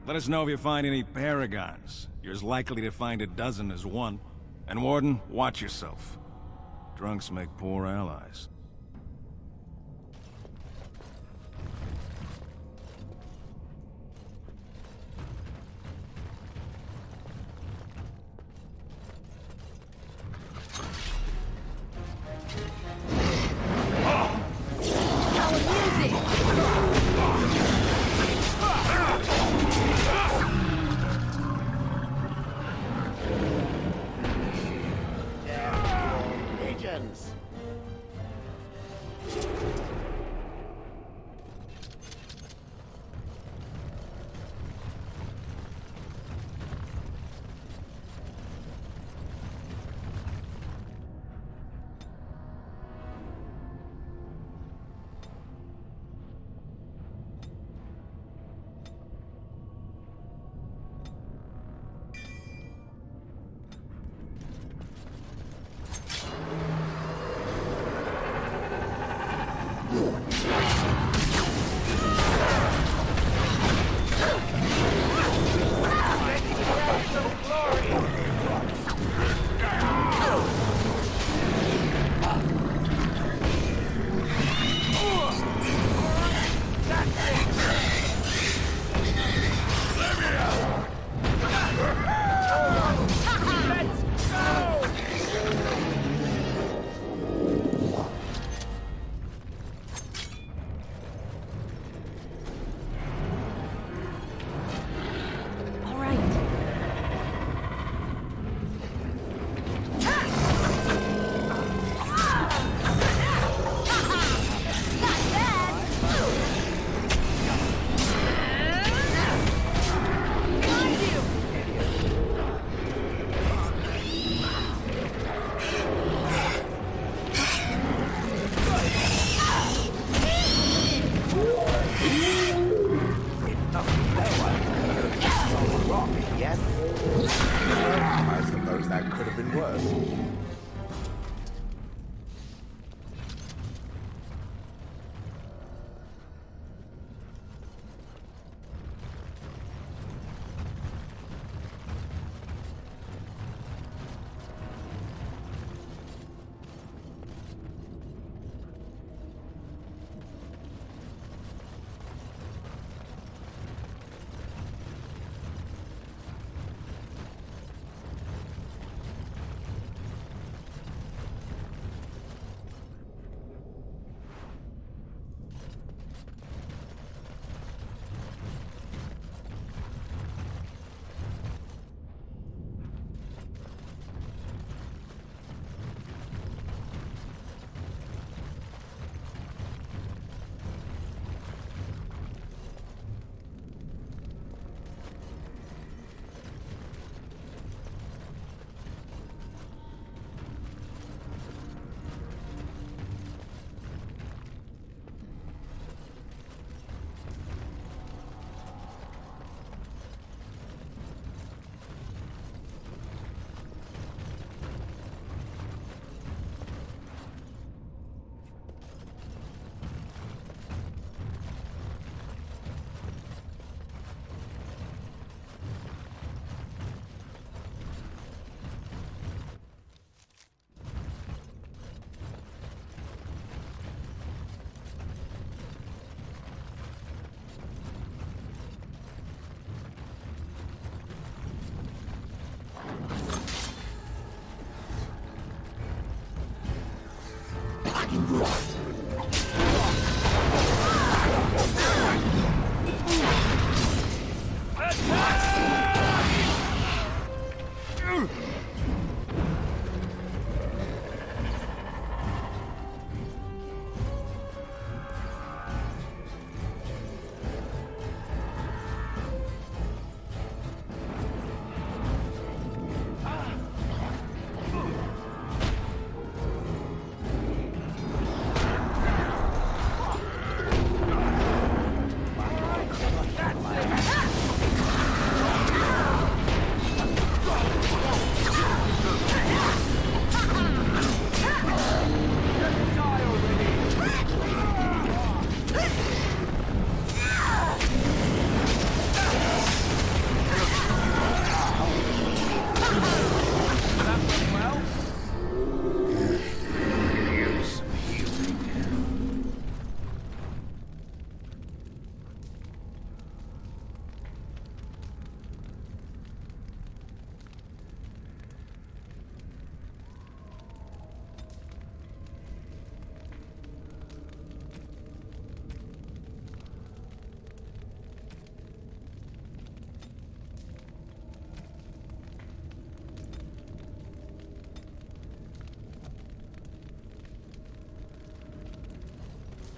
Let us know if you find any paragons. You're as likely to find a dozen as one. And Warden, watch yourself. Drunks make poor allies.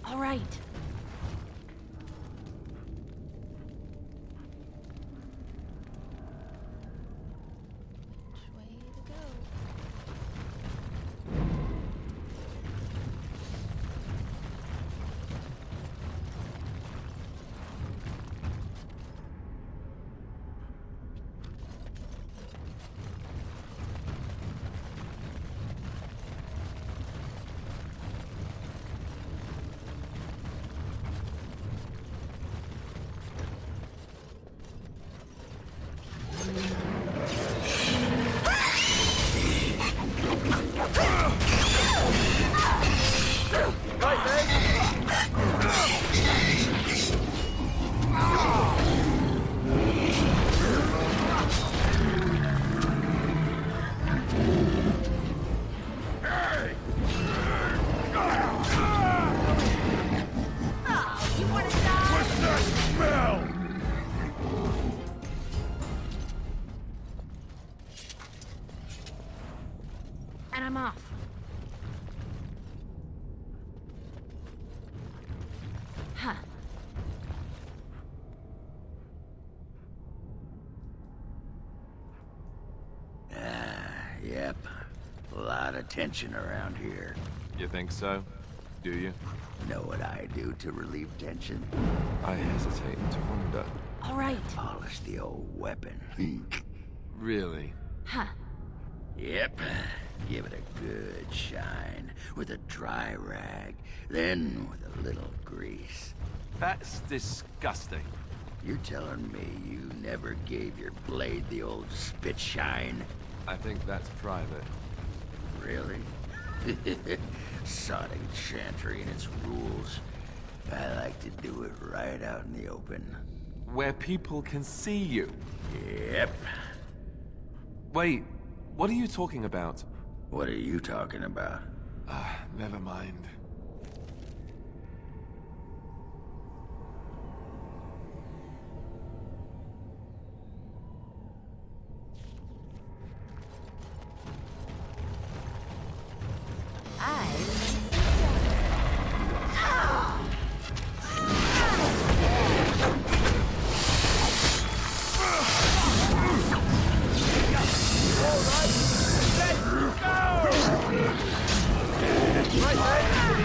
All right. Which way to go? And I'm off. Huh. Yep. A lot of tension around here. You think so? Do you? Know what I do to relieve tension? I hesitate to wonder. All right. Polish the old weapon. Really? Huh. Yep. Give it a good shine with a dry rag, then with a little grease. That's disgusting. You're telling me you never gave your blade the old spit shine? I think that's private. Really? Sodding chantry and its rules. I like to do it right out in the open. Where people can see you. Yep. Wait, what are you talking about? What are you talking about? Never mind. Right,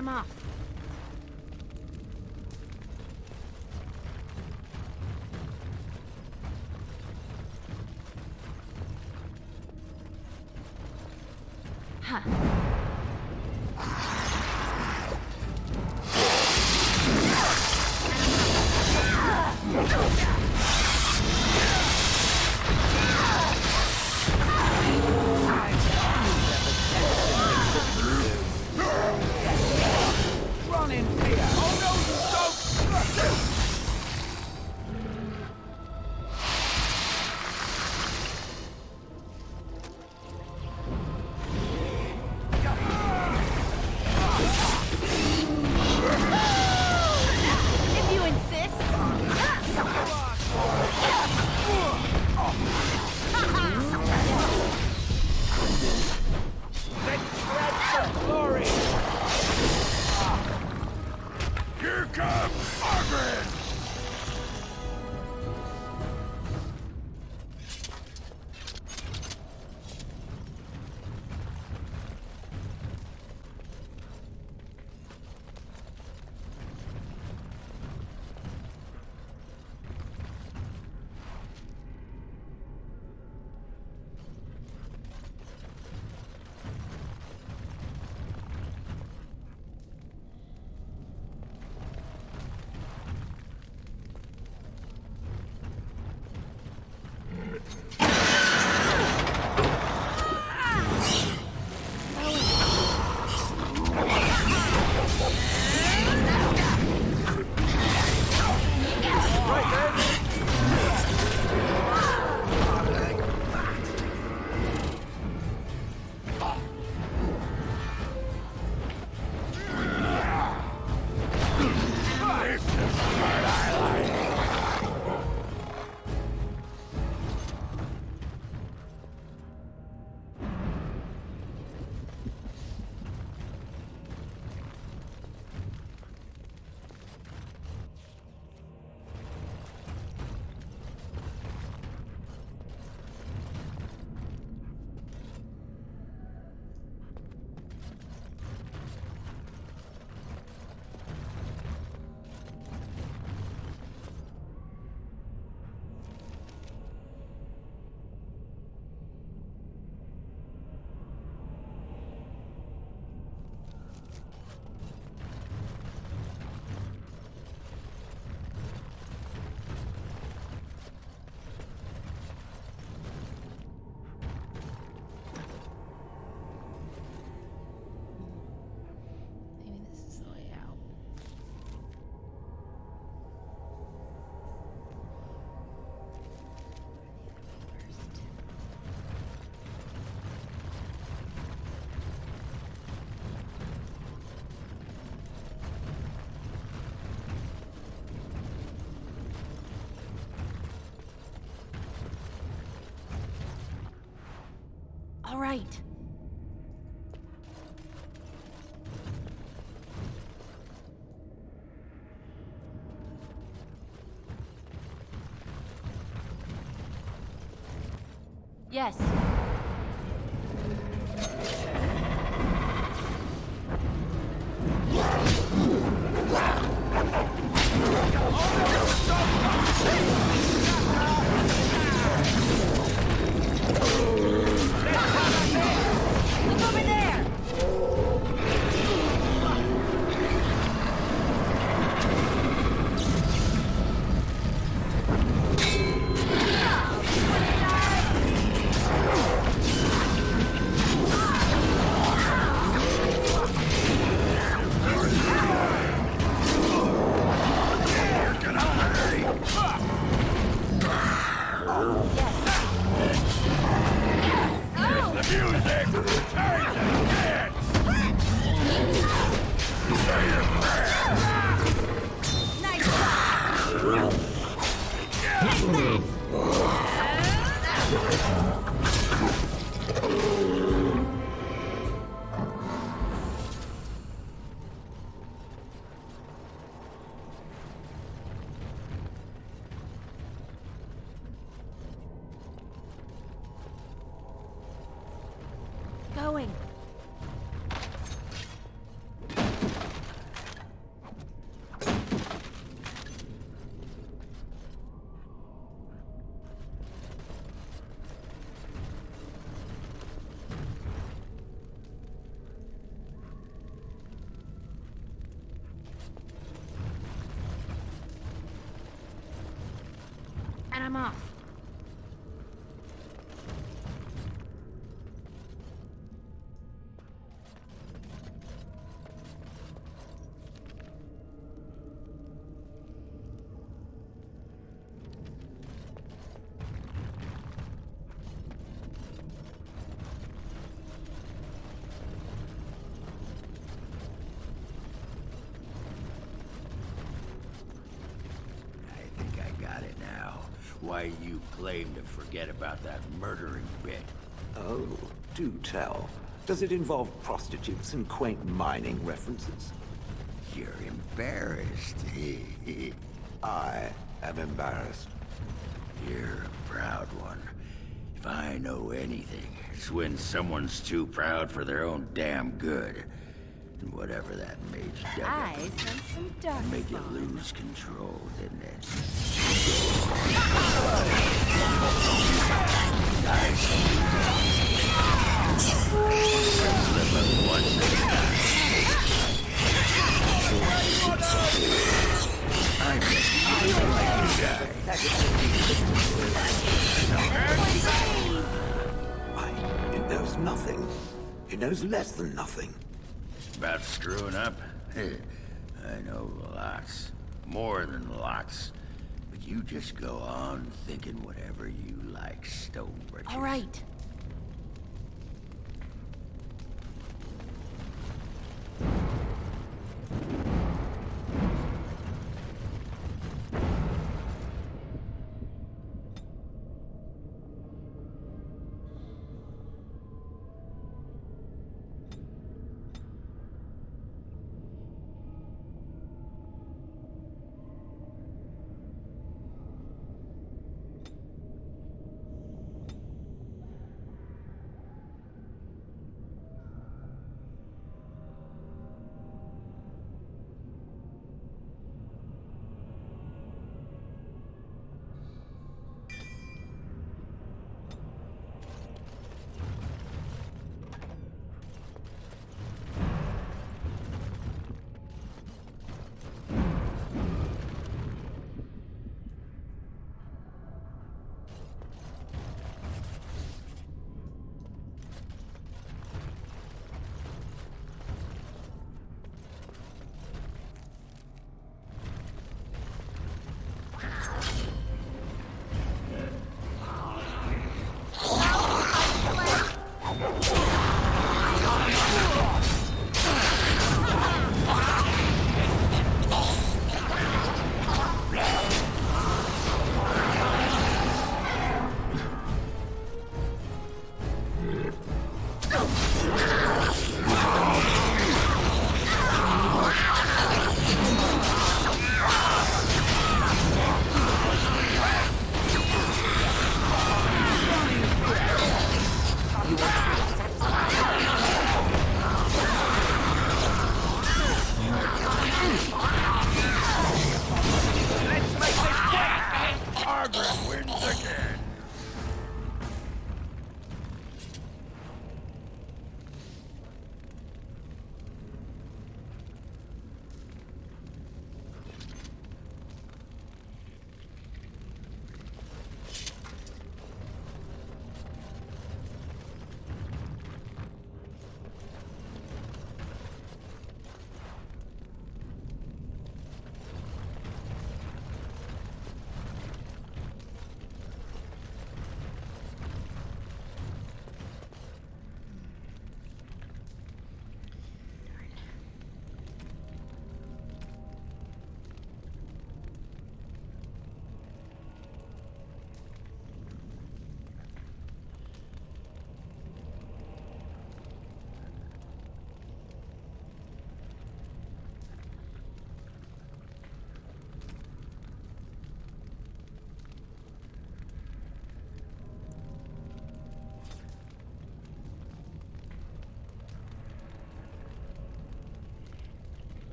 I'm off. Huh. Run in fear! Oh no, don't! If you insist. Let's grab some glory! Here comes Oghren! Maybe this is the way out. First. All right. Yes. Look over there! Going. I'm off. Why you claim to forget about that murdering bit. Oh, do tell. Does it involve prostitutes and quaint mining references? You're embarrassed. I am embarrassed. You're a proud one. If I know anything, it's when someone's too proud for their own damn good. And whatever that mage dug I up, sense some dark make you spots. lose control, didn't it? Slip up once at a time. I bet you like to die. It knows nothing. It knows less than nothing. About screwing up? I know lots. More than lots. But you just go on thinking whatever you like, Stonebridges. All right.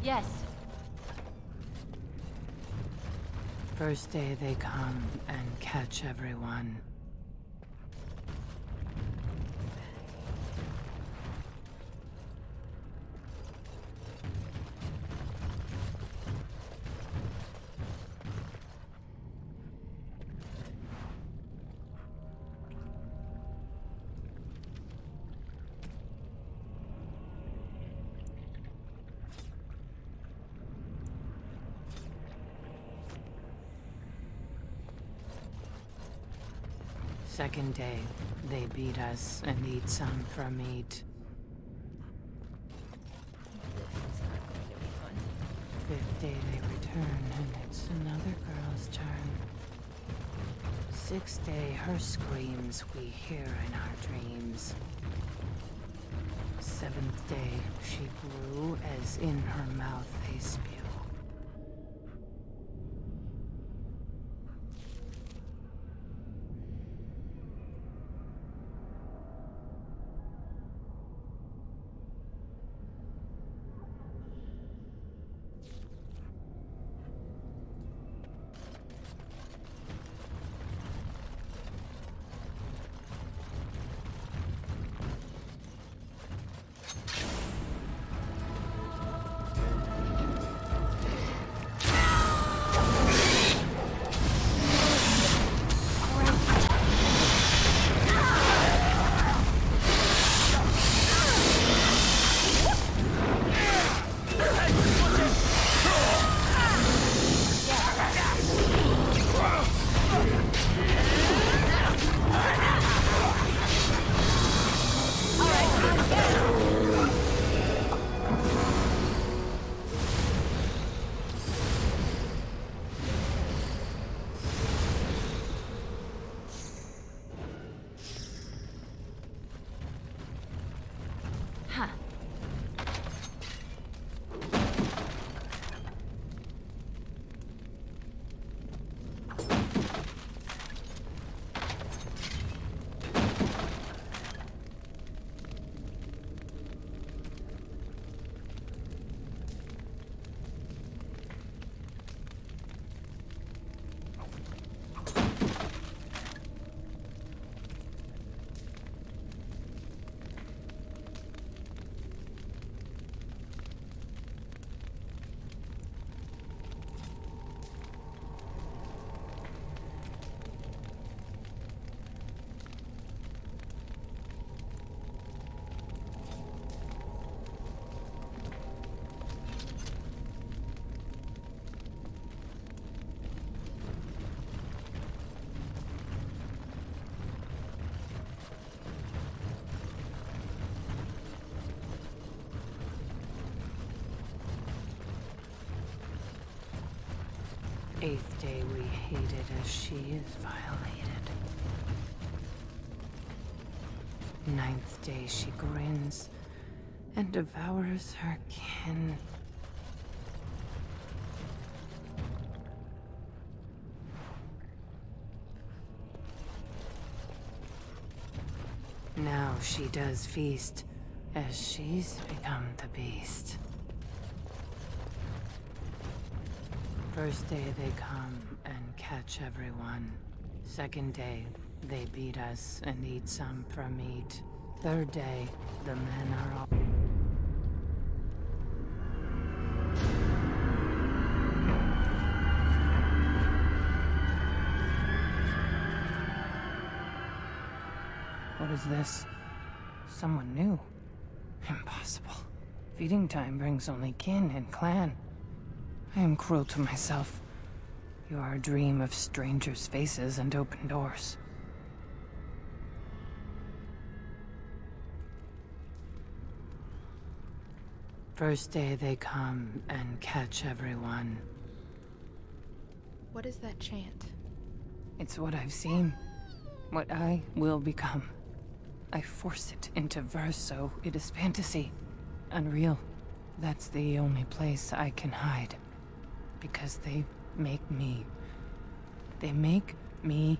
Yes. First day they come and catch everyone. Second day, they beat us and eat some from meat. This is not going to be fun. Fifth day they return and it's another girl's turn. Sixth day, her screams we hear in our dreams. Seventh day, she grew as in her mouth they spew. Eighth day we hated as she is violated. Ninth day she grins and devours her kin. Now she does feast as she's become the beast. First day they come and catch everyone. Second day, they beat us and eat some from meat. Third day, the men are all... What is this? Someone new? Impossible. Feeding time brings only kin and clan. I am cruel to myself. You are a dream of strangers' faces and open doors. First day they come and catch everyone. What is that chant? It's what I've seen. What I will become. I force it into verse, so it is fantasy. Unreal. That's the only place I can hide. Because they make me. They make me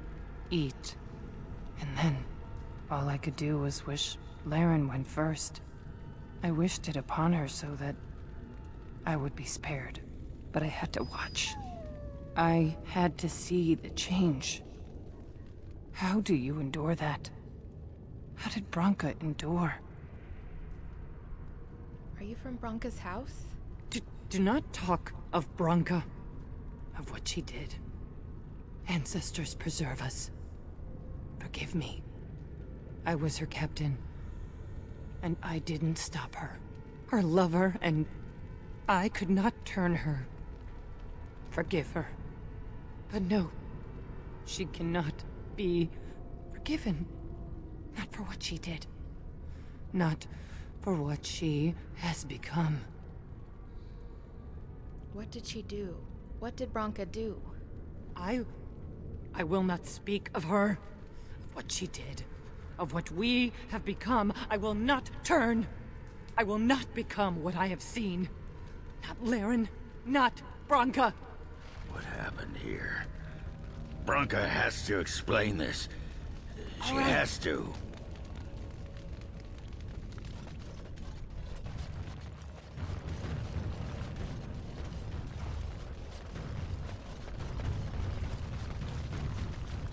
eat. And then, all I could do was wish Lyra went first. I wished it upon her so that I would be spared. But I had to watch. I had to see the change. How do you endure that? How did Branka endure? Are you from Branka's house? Do not talk of Branka. Of what she did. Ancestors preserve us. Forgive me. I was her captain. And I didn't stop her. Her lover, and I could not turn her. Forgive her. But no, she cannot be forgiven. Not for what she did. Not for what she has become. What did she do? What did Branka do? I will not speak of her, of what she did, of what we have become. I will not turn. I will not become what I have seen. Not Laren, not Branka. What happened here? Branka has to explain this. She has to.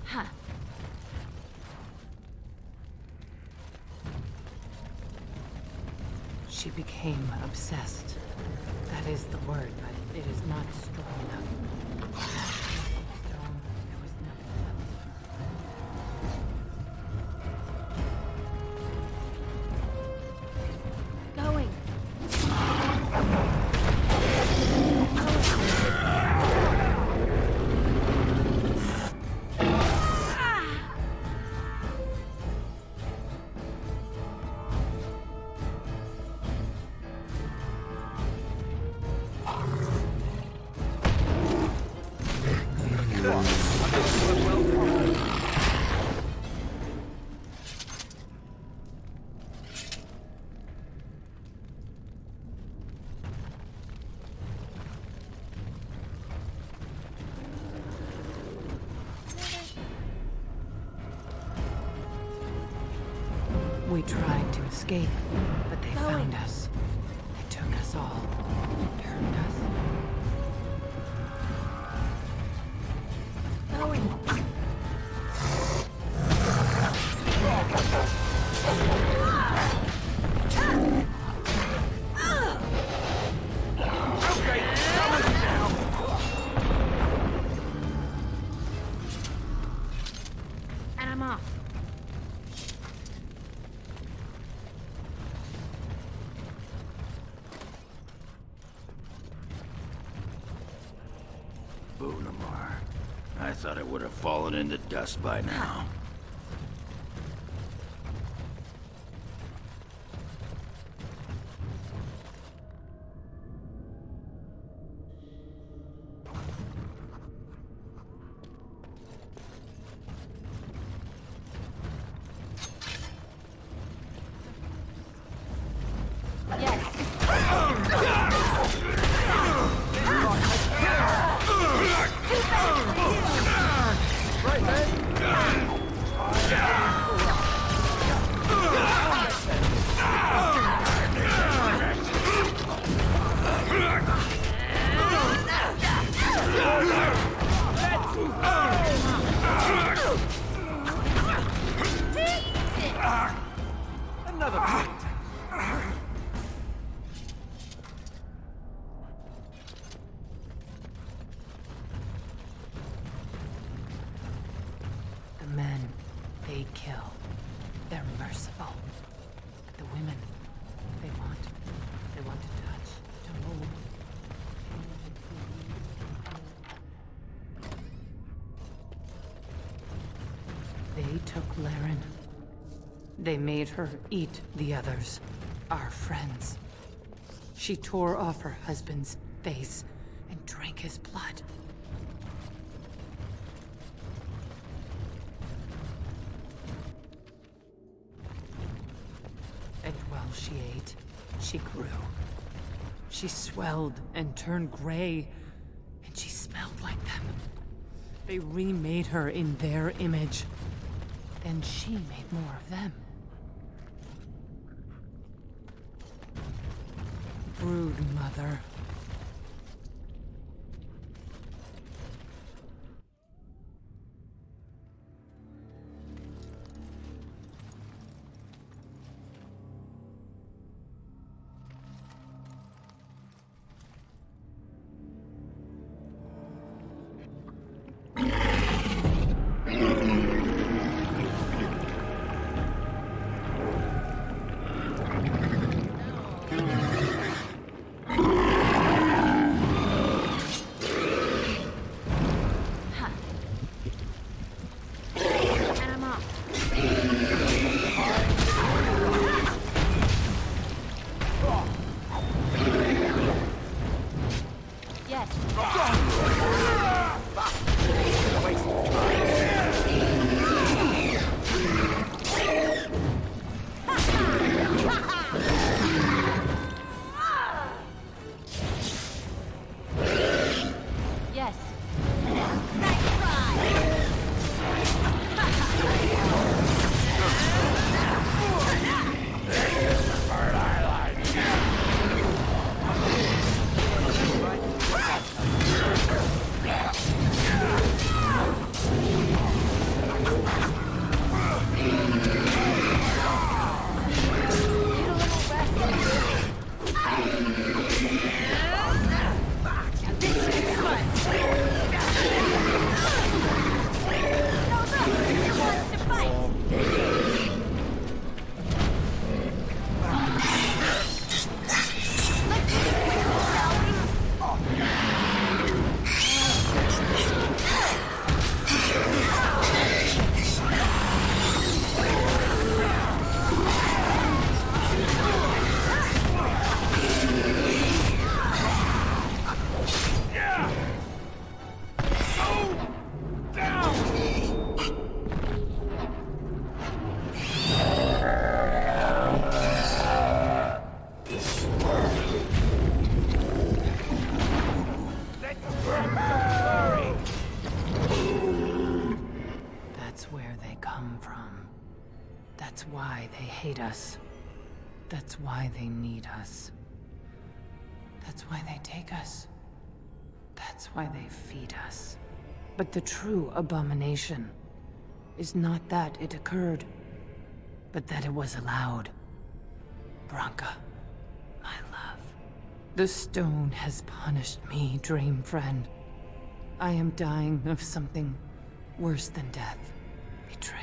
Huh. She became obsessed. That is the word, but it is not strong enough. Stone, there was nothing else. Going. We tried to escape, but they found us. They took us all. Turned us. And I'm off. Orzammar. I thought it would have fallen into dust by now. The men, they kill. They're merciful. But the women, they want to touch, to move. They took Laren. They made her eat the others, our friends. She tore off her husband's face and drank his blood. And while she ate, she grew. She swelled and turned gray, and she smelled like them. They remade her in their image. Then she made more of them. Broodmother us. That's why they need us. That's why they take us. That's why they feed us. But the true abomination is not that it occurred, but that it was allowed. Branka, my love. The stone has punished me, dream friend. I am dying of something worse than death. Betrayal.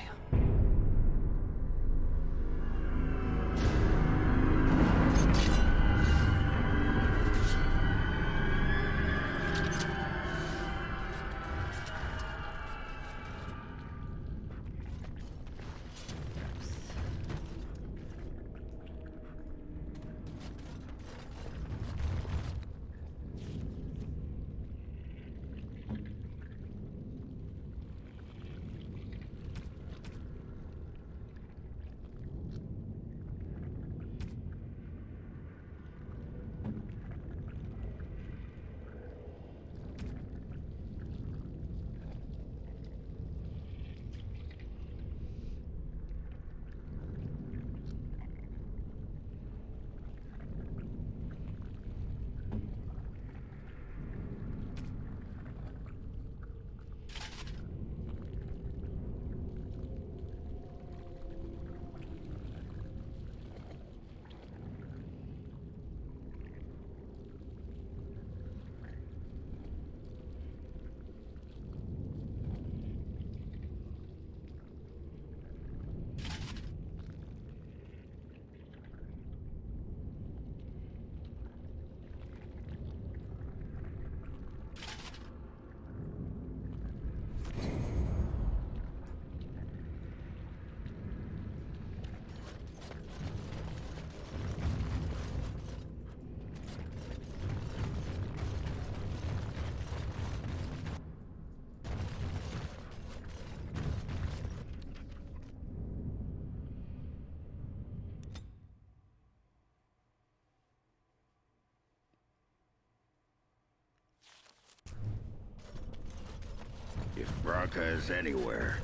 If Branka is anywhere,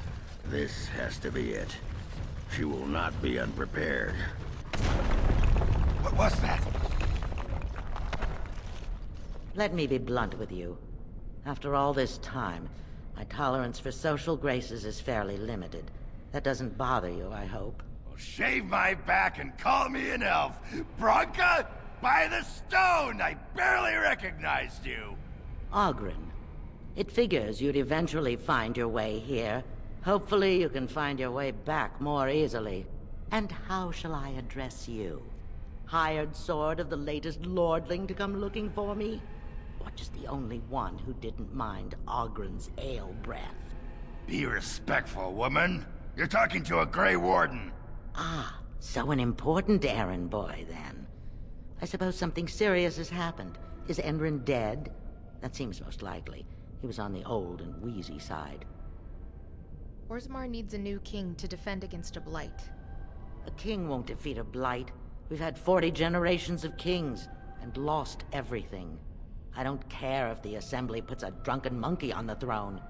this has to be it. She will not be unprepared. What was that? Let me be blunt with you. After all this time, my tolerance for social graces is fairly limited. That doesn't bother you, I hope. Well, shave my back and call me an elf. Branka, by the stone! I barely recognized you! Oghren. It figures you'd eventually find your way here. Hopefully you can find your way back more easily. And how shall I address you? Hired sword of the latest lordling to come looking for me? Or just the only one who didn't mind Oghren's ale breath? Be respectful, woman. You're talking to a Grey Warden. Ah, so an important errand boy, then. I suppose something serious has happened. Is Enrin dead? That seems most likely. He was on the old and wheezy side. Orzammar needs a new king to defend against a blight. A king won't defeat a blight. We've had 40 generations of kings, and lost everything. I don't care if the Assembly puts a drunken monkey on the throne.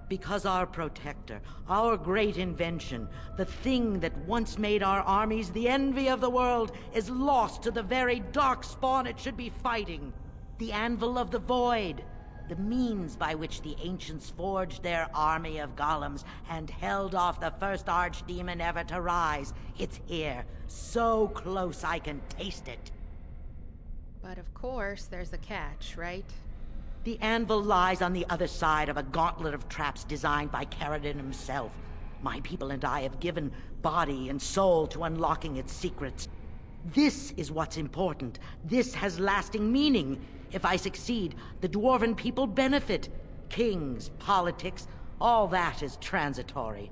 Because our protector, our great invention, the thing that once made our armies the envy of the world, is lost to the very dark spawn it should be fighting. The Anvil of the Void. The means by which the ancients forged their army of golems and held off the first archdemon ever to rise. It's here, so close I can taste it. But of course, there's a catch, right? The anvil lies on the other side of a gauntlet of traps designed by Caradin himself. My people and I have given body and soul to unlocking its secrets. This is what's important. This has lasting meaning. If I succeed, the Dwarven people benefit. Kings, politics, all that is transitory.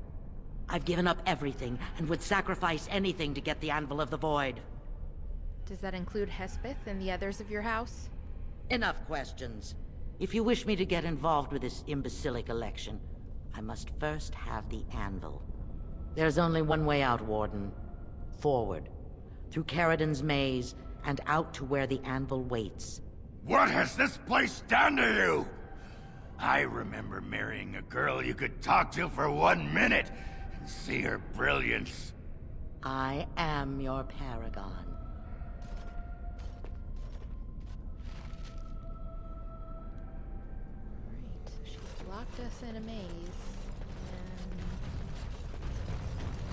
I've given up everything and would sacrifice anything to get the Anvil of the Void. Does that include Hespith and the others of your house? Enough questions. If you wish me to get involved with this imbecilic election, I must first have the Anvil. There's only one way out, Warden. Forward. Through Caradin's maze, and out to where the Anvil waits. What has this place done to you? I remember marrying a girl you could talk to for 1 minute and see her brilliance. I am your paragon. Alright, so she's locked us in a maze, and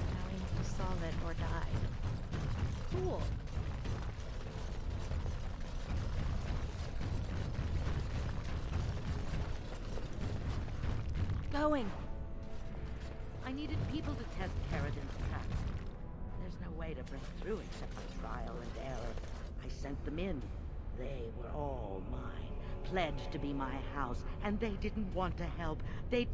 now we have to solve it or die. Cool. Going. I needed people to test Caradin's traps. There's no way to break through except by trial and error. I sent them in. They were all mine, pledged to be my house, and they didn't want to help. They...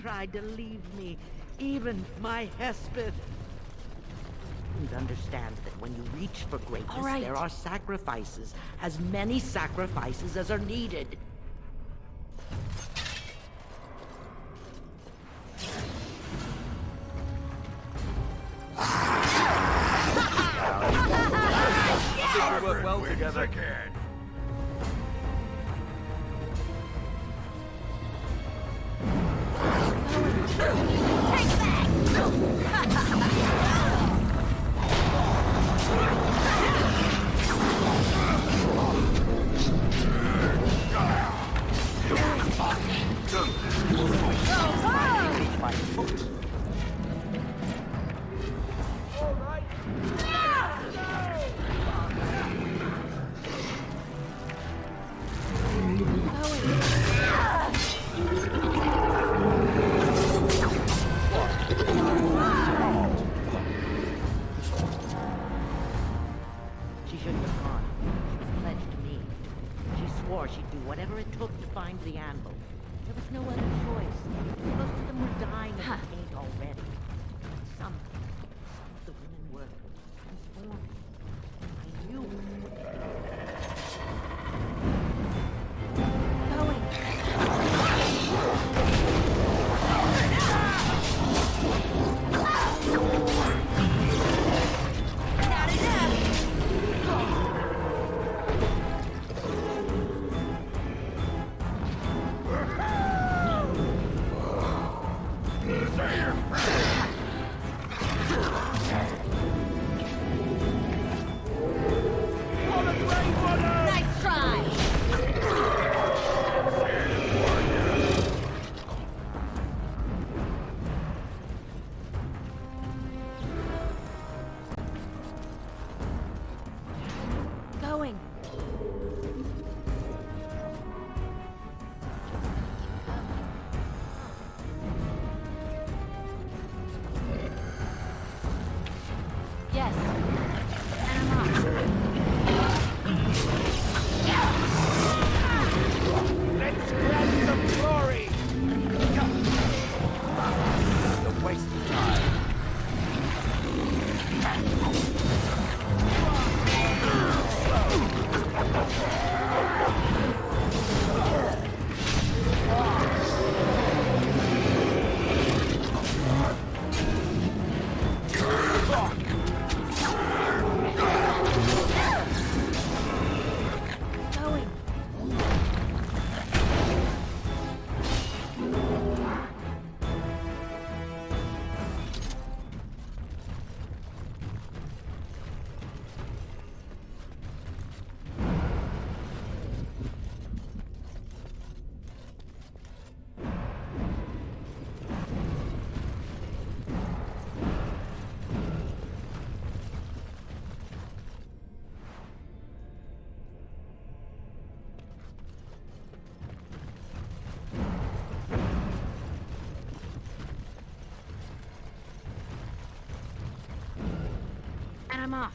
tried to leave me, even my Hespith. And understand that when you reach for greatness, there are sacrifices, as many sacrifices as are needed. We work well together. She shouldn't have gone. She was pledged to me. She swore she'd do whatever it took to find the Anvil. There was no other choice. Most of them were dying of paint already. Some of the women were transformed. I knew. I'm off.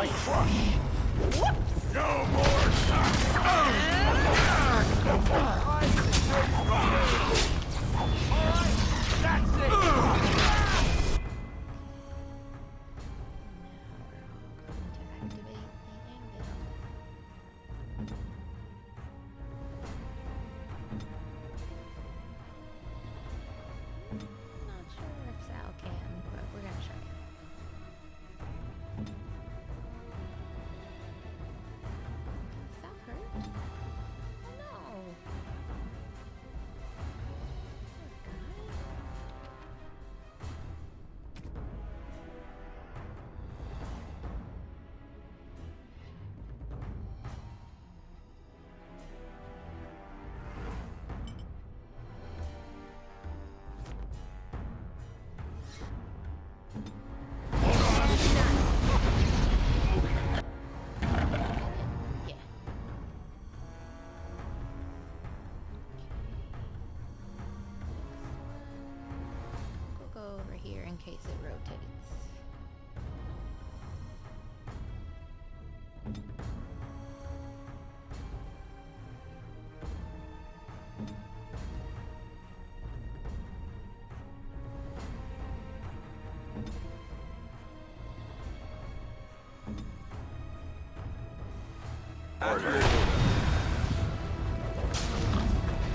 crush. No more that's it. Over here in case it rotates.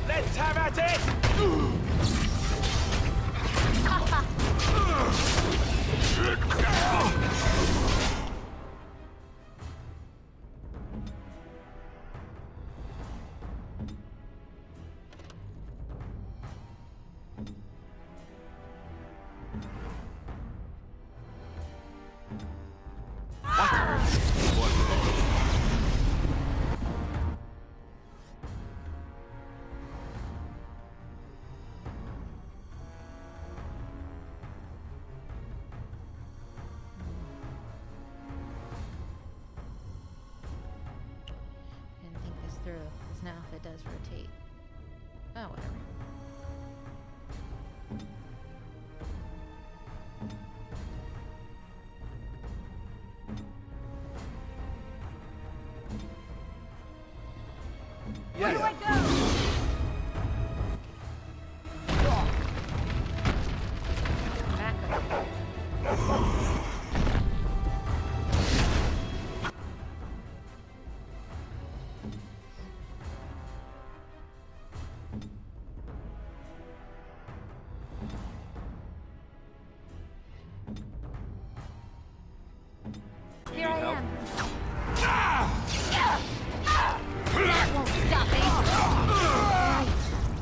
Let's have at it! Through, because now if it does rotate, oh whatever. Where do I go? Back up. Here I am. Won't stop me.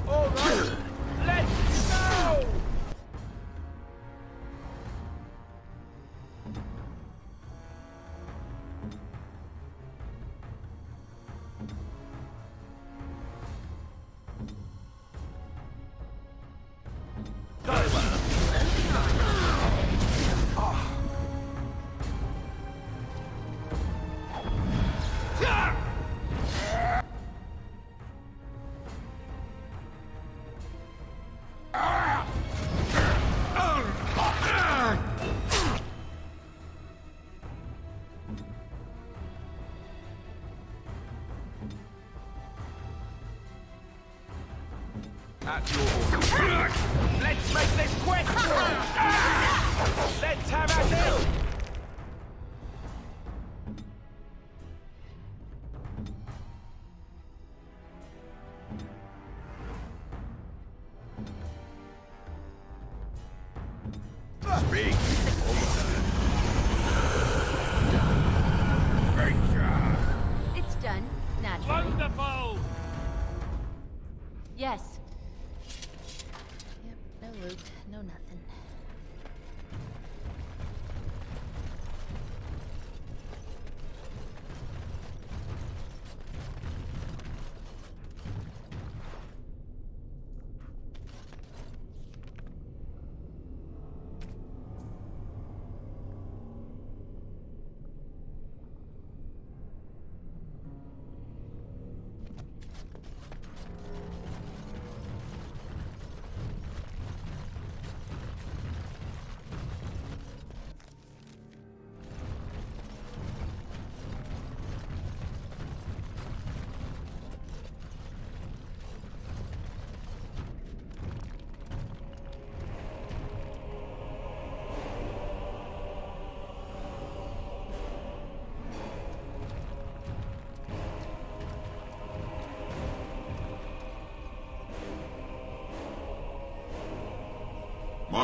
All right, let's go! At your order. Let's make this quick! Let's have at it! Speak! Great job! It's done, naturally. Wonderful! Yes. Yep, no loot, no nothing.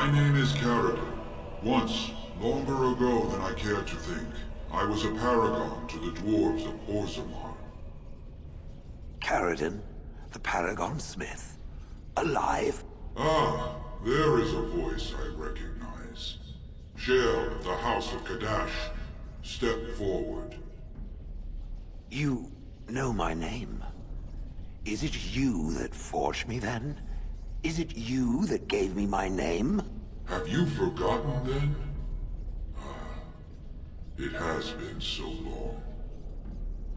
My name is Caradin. Once, longer ago than I care to think, I was a paragon to the dwarves of Orzammar. Caradin, the Paragon Smith. Alive? Ah, there is a voice I recognize. Shale of the House of Kadash. Step forward. You know my name. Is it you that forged me then? Is it you that gave me my name? Have you forgotten then? Ah, it has been so long.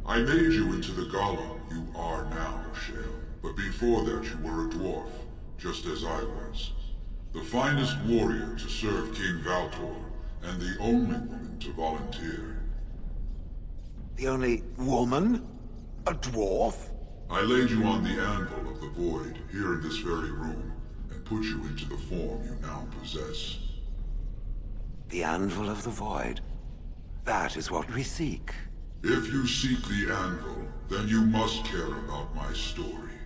I made you into the golem you are now, Shale. But before that you were a dwarf, just as I was. The finest warrior to serve King Valtor, and the only woman to volunteer. The only woman? A dwarf? I laid you on the anvil of the void, here in this very room, and put you into the form you now possess. The anvil of the void. That is what we seek. If you seek the anvil, then you must care about my story,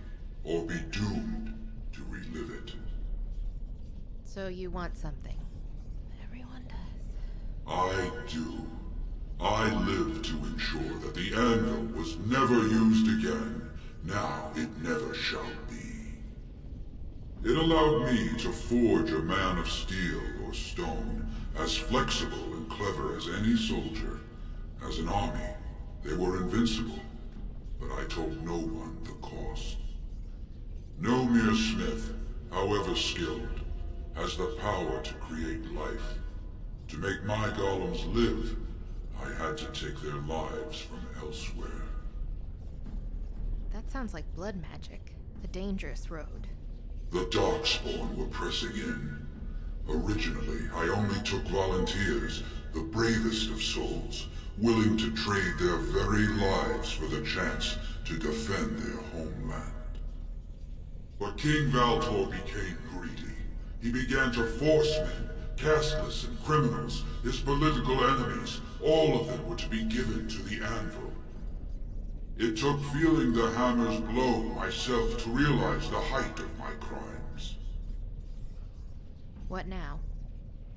or be doomed to relive it. So you want something. Everyone does. I do. I live to ensure that the anvil was never used again. Now it never shall be. It allowed me to forge a man of steel or stone, as flexible and clever as any soldier. As an army, they were invincible, but I told no one the cost. No mere smith, however skilled, has the power to create life. To make my golems live, I had to take their lives from elsewhere. That sounds like blood magic. A dangerous road. The Darkspawn were pressing in. Originally, I only took volunteers, the bravest of souls, willing to trade their very lives for the chance to defend their homeland. But King Valtor became greedy. He began to force men, casteless and criminals, his political enemies. All of them were to be given to the anvil. It took feeling the hammer's blow myself to realize the height of my crimes. What now?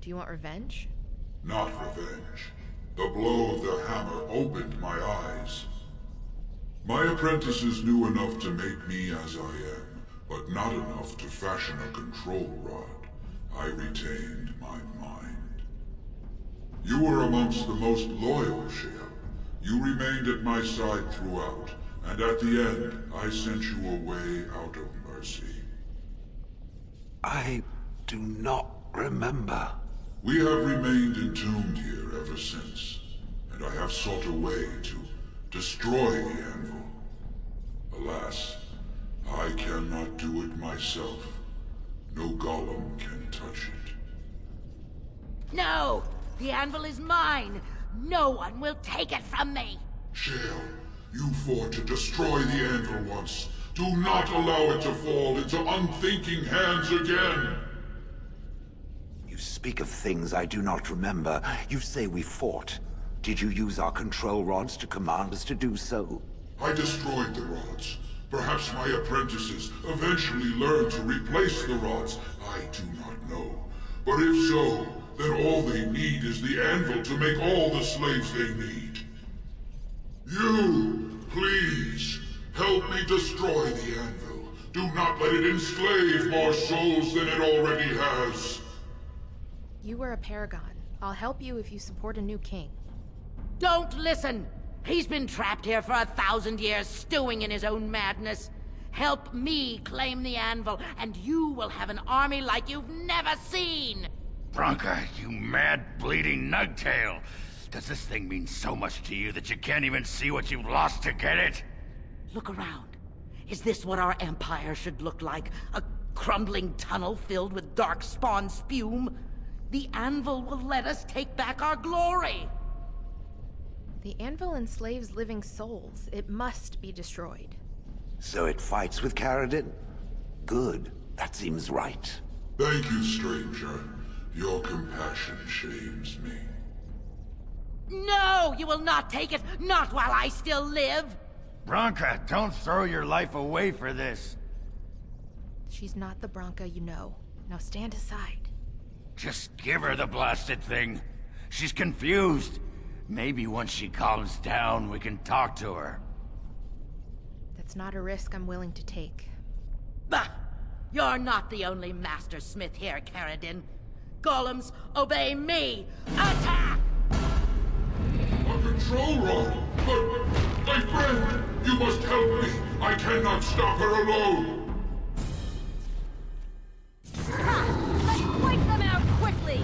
Do you want revenge? Not revenge. The blow of the hammer opened my eyes. My apprentices knew enough to make me as I am, but not enough to fashion a control rod. I retained my mind. You were amongst the most loyal, Shale. You remained at my side throughout, and at the end, I sent you away out of mercy. I do not remember. We have remained entombed here ever since, and I have sought a way to destroy the anvil. Alas, I cannot do it myself. No golem can touch it. No! The anvil is mine! No one will take it from me! Shale, you fought to destroy the anvil once. Do not allow it to fall into unthinking hands again! You speak of things I do not remember. You say we fought. Did you use our control rods to command us to do so? I destroyed the rods. Perhaps my apprentices eventually learned to replace the rods. I do not know. But if so, then all they need is the anvil to make all the slaves they need. You, please, help me destroy the anvil. Do not let it enslave more souls than it already has. You were a paragon. I'll help you if you support a new king. Don't listen! He's been trapped here for 1,000 years, stewing in his own madness. Help me claim the anvil, and you will have an army like you've never seen! Branka, you mad, bleeding nugtail! Does this thing mean so much to you that you can't even see what you've lost to get it? Look around. Is this what our empire should look like? A crumbling tunnel filled with darkspawn spume? The anvil will let us take back our glory! The anvil enslaves living souls. It must be destroyed. So it fights with Caradin? Good. That seems right. Thank you, stranger. Your compassion shames me. No! You will not take it! Not while I still live! Branka, don't throw your life away for this. She's not the Branka you know. Now stand aside. Just give her the blasted thing. She's confused. Maybe once she calms down, we can talk to her. That's not a risk I'm willing to take. Bah! You're not the only master smith here, Caradin. Golems, obey me! Attack! A control rod! But, my friend, you must help me! I cannot stop her alone! Let's wipe them out quickly!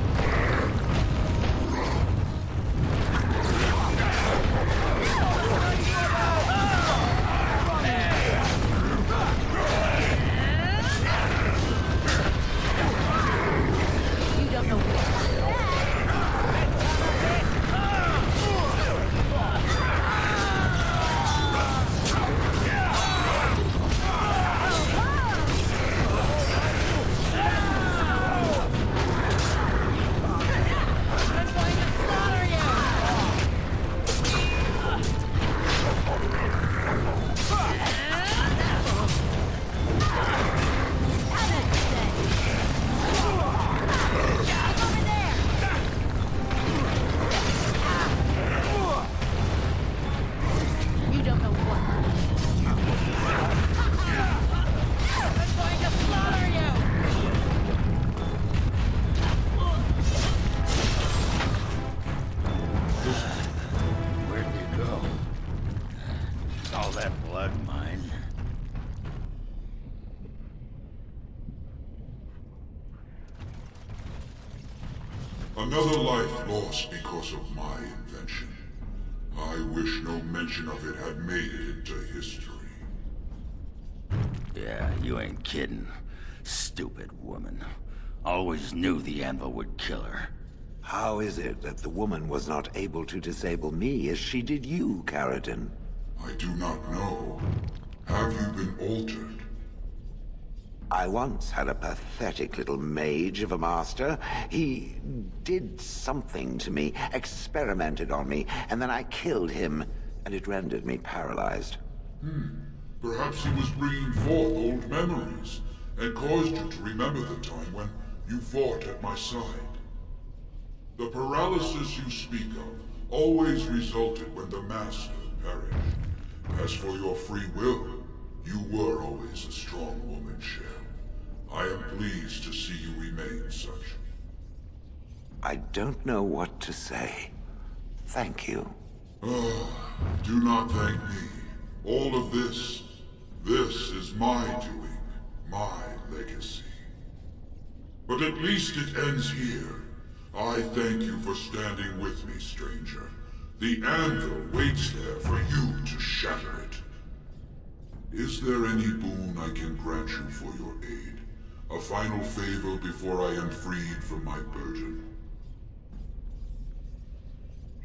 You don't know what. Another life lost because of my invention. I wish no mention of it had made it into history. Yeah, you ain't kidding. Stupid woman. Always knew the Anvil would kill her. How is it that the woman was not able to disable me as she did you, Caradin? I do not know. Have you been altered? I once had a pathetic little mage of a master. He did something to me, experimented on me, and then I killed him, and it rendered me paralyzed. Perhaps he was bringing forth old memories, and caused you to remember the time when you fought at my side. The paralysis you speak of always resulted when the Master perished. As for your free will, you were always a strong woman, Shell. I am pleased to see you remain such. I don't know what to say. Thank you. Do not thank me. All of this is my doing, my legacy. But at least it ends here. I thank you for standing with me, stranger. The Anvil waits there for you to shatter it. Is there any boon I can grant you for your aid? A final favor before I am freed from my burden?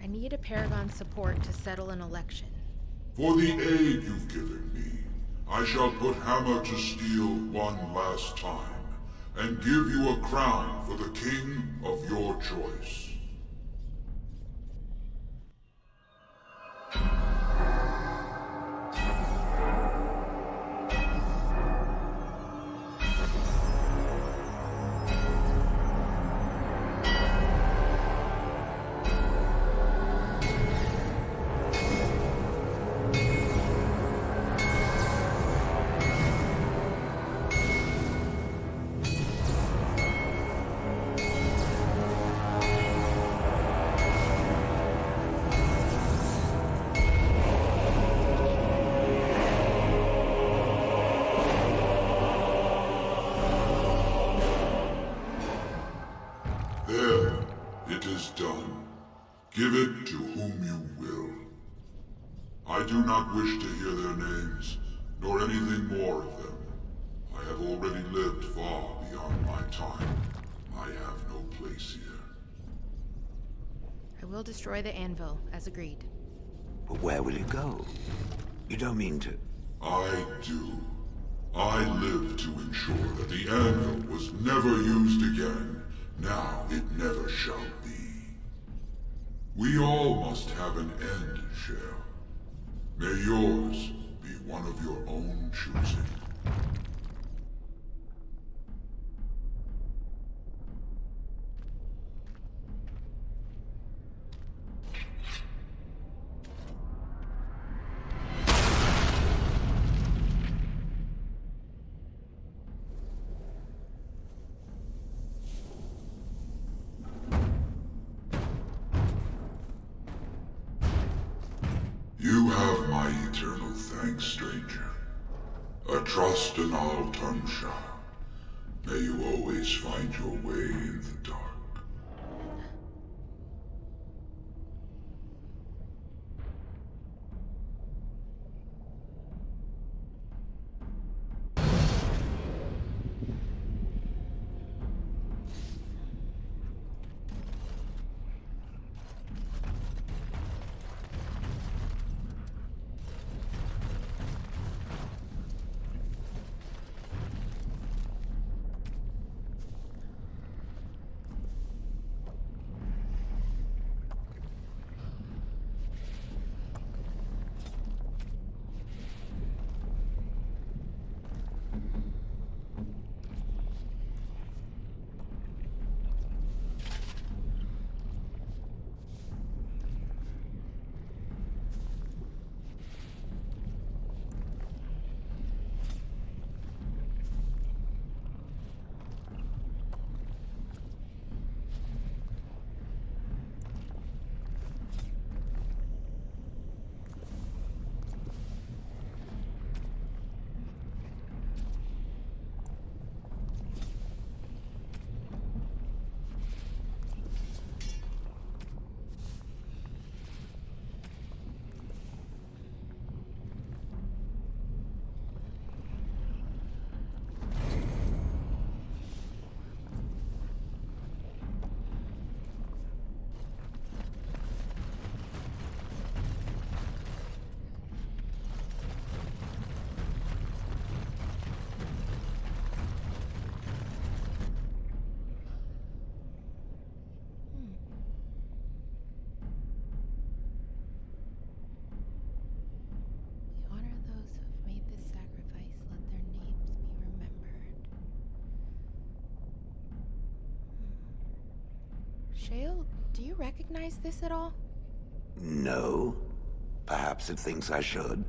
I need a Paragon support to settle an election. For the aid you've given me, I shall put hammer to steel one last time, and give you a crown for the king of your choice. There, it is done. Give it to whom you will. I do not wish to hear their names, nor anything more of them. I have already lived far beyond my time. I have no place here. I will destroy the Anvil, as agreed. But where will you go? You don't mean to... I do. I live to ensure that the Anvil was never used again. Now it never shall be. We all must have an end, Shell. May yours be one of your own choosing. my eternal thanks, stranger. A trust and I'll tongue shall. May you always find your way in the dark. Shale, do you recognize this at all? No. Perhaps it thinks I should.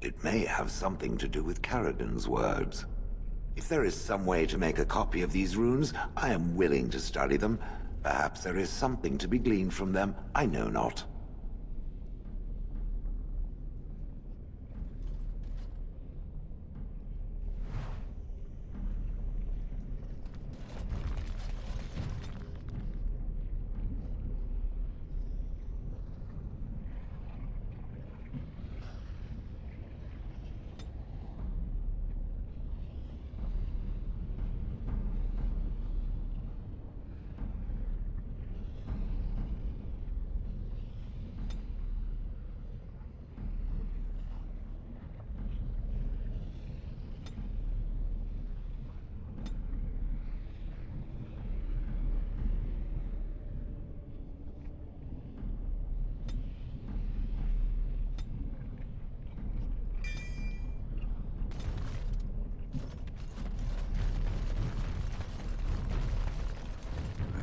It may have something to do with Caradin's words. If there is some way to make a copy of these runes, I am willing to study them. Perhaps there is something to be gleaned from them, I know not.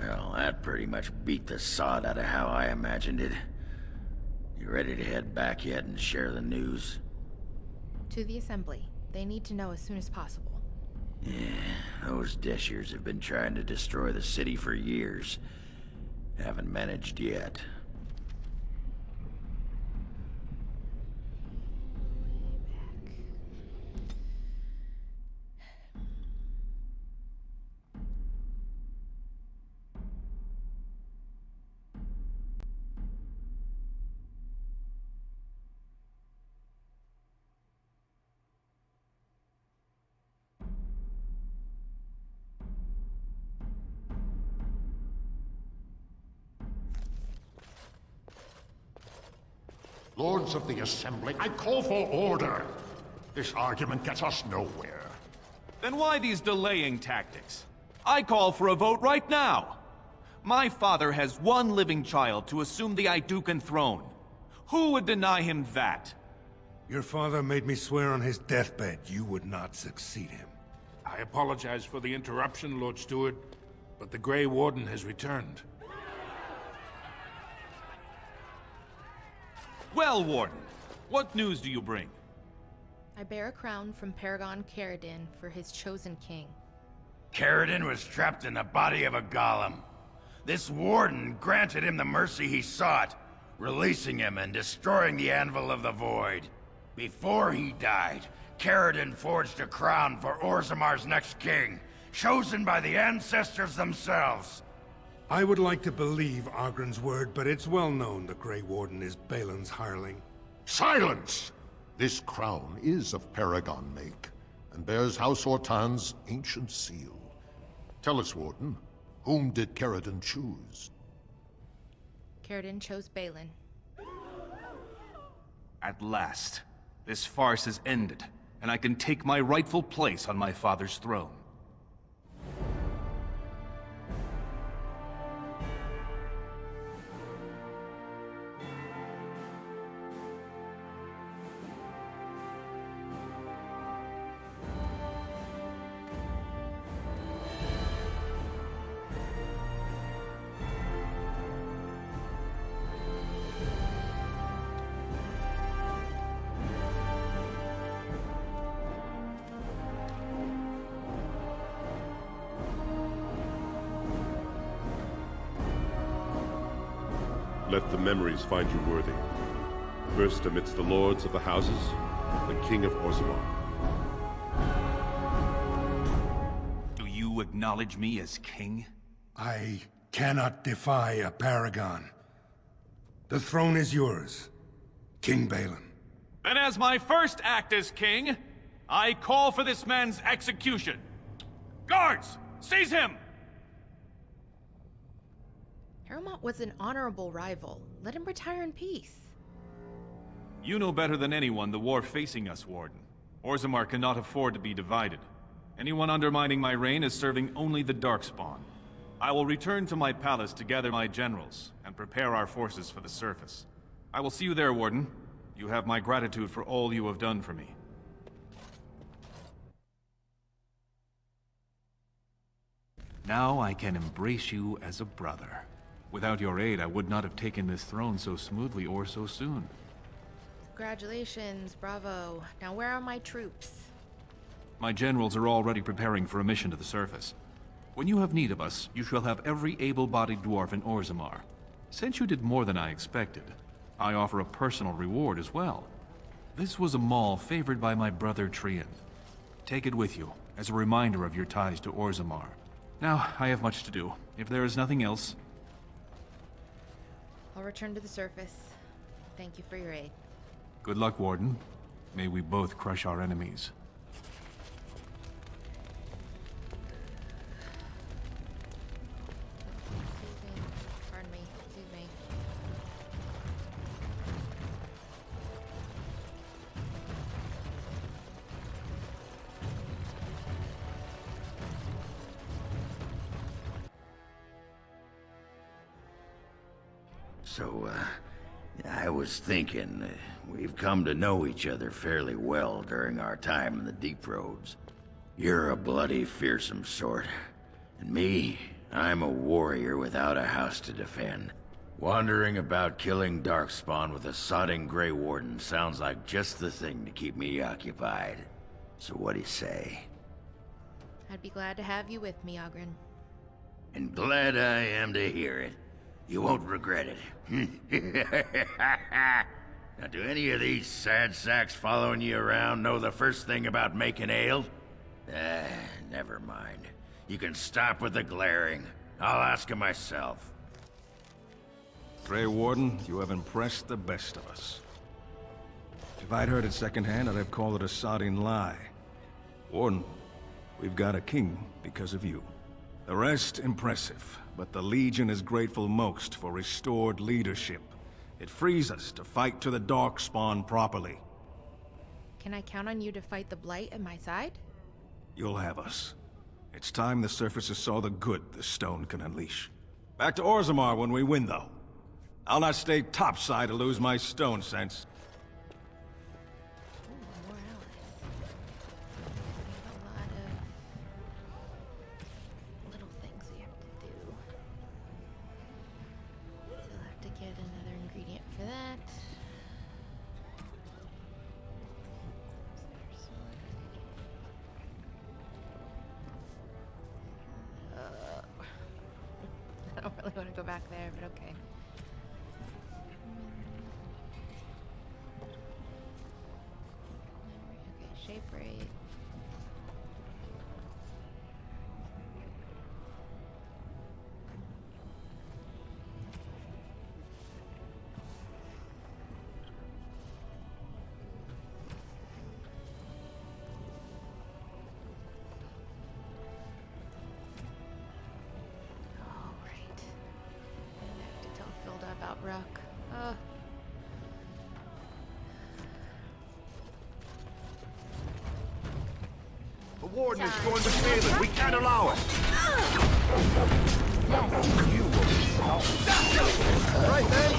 Well, that pretty much beat the sod out of how I imagined it. You ready to head back yet and share the news? To the Assembly. They need to know as soon as possible. Yeah, those Deshers have been trying to destroy the city for years. Haven't managed yet. Lords of the Assembly, I call for order. This argument gets us nowhere. Then why these delaying tactics? I call for a vote right now. My father has one living child to assume the Idukan throne. Who would deny him that? Your father made me swear on his deathbed you would not succeed him. I apologize for the interruption, Lord Steward, but the Grey Warden has returned. Well, Warden, what news do you bring? I bear a crown from Paragon Caradin for his chosen king. Caradin was trapped in the body of a golem. This warden granted him the mercy he sought. releasing him and destroying the Anvil of the Void. Before he died, Caradin forged a crown for Orzammar's next king, chosen by the ancestors themselves. I would like to believe Oghren's word, but it's well known the Grey Warden is Bhelen's hireling. Silence! This crown is of Paragon make, and bears House Ortan's ancient seal. Tell us, Warden, whom did Caradin choose? Caradin chose Bhelen. At last, this farce is ended, and I can take my rightful place on my father's throne. Let the memories find you worthy. First amidst the lords of the houses, the King of Orzammar. Do you acknowledge me as king? I cannot defy a paragon. The throne is yours, King Bhelen. Then as my first act as king, I call for this man's execution. Guards, seize him! Harrowmont was an honorable rival. Let him retire in peace. You know better than anyone the war facing us, Warden. Orzammar cannot afford to be divided. Anyone undermining my reign is serving only the Darkspawn. I will return to my palace to gather my generals and prepare our forces for the surface. I will see you there, Warden. You have my gratitude for all you have done for me. Now I can embrace you as a brother. Without your aid, I would not have taken this throne so smoothly or so soon. Congratulations, bravo. Now where are my troops? My generals are already preparing for a mission to the surface. When you have need of us, you shall have every able-bodied dwarf in Orzammar. Since you did more than I expected, I offer a personal reward as well. This was a maul favored by my brother Trian. Take it with you, as a reminder of your ties to Orzammar. Now, I have much to do. If there is nothing else... I'll return to the surface. Thank you for your aid. Good luck, Warden. May we both crush our enemies. Excuse me. Pardon me. Excuse me. So, I was thinking, we've come to know each other fairly well during our time in the Deep Roads. You're a bloody, fearsome sort. And me, I'm a warrior without a house to defend. Wandering about killing Darkspawn with a sodding Grey Warden sounds like just the thing to keep me occupied. So what do you say? I'd be glad to have you with me, Oghren. And glad I am to hear it. You won't regret it. Now, do any of these sad sacks following you around know the first thing about making ale? Never mind. You can stop with the glaring. I'll ask him myself. Grey Warden, you have impressed the best of us. If I'd heard it secondhand, I'd have called it a sodding lie. Warden, we've got a king because of you. The rest, impressive, but the Legion is grateful most for restored leadership. It frees us to fight to the Darkspawn properly. Can I count on you to fight the Blight at my side? You'll have us. It's time the surfaces saw the good the stone can unleash. Back to Orzammar when we win, though. I'll not stay topside to lose my stone sense. Ooh, more allies. We have a lot of little things we have to do. Still have to get another ingredient for that. I don't really want to go back there, but okay. shape right. About Ruck. The warden has joined the Bhelen. We can't allow it. Yes. You will be stopped. Right then.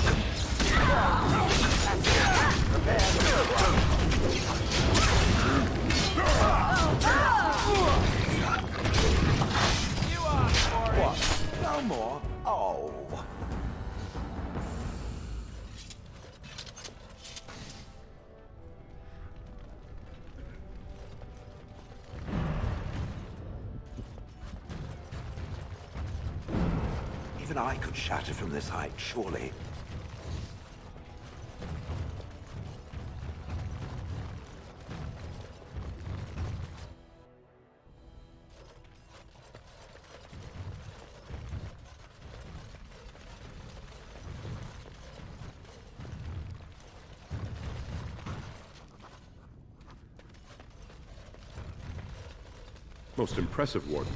You are for it. What? No more? Oh. Even I could shatter from this height, surely. Most impressive, Warden.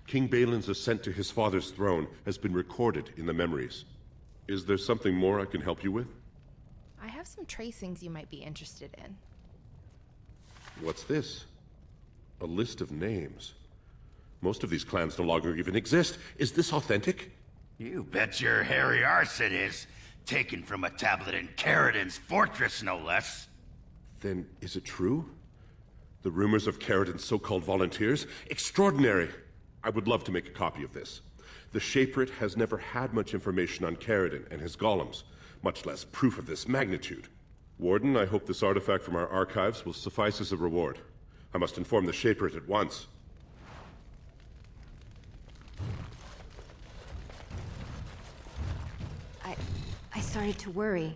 King Bhelen's ascent to his father's throne has been recorded in the memories. Is there something more I can help you with? I have some tracings you might be interested in. What's this? A list of names. Most of these clans no longer even exist. Is this authentic? You bet your hairy arse it is. Taken from a tablet in Caradin's fortress, no less. Then is it true? The rumors of Caradin's so-called volunteers? Extraordinary! I would love to make a copy of this. The Shaperate has never had much information on Caradin and his golems, much less proof of this magnitude. Warden, I hope this artifact from our archives will suffice as a reward. I must inform the Shaperate at once. I started to worry.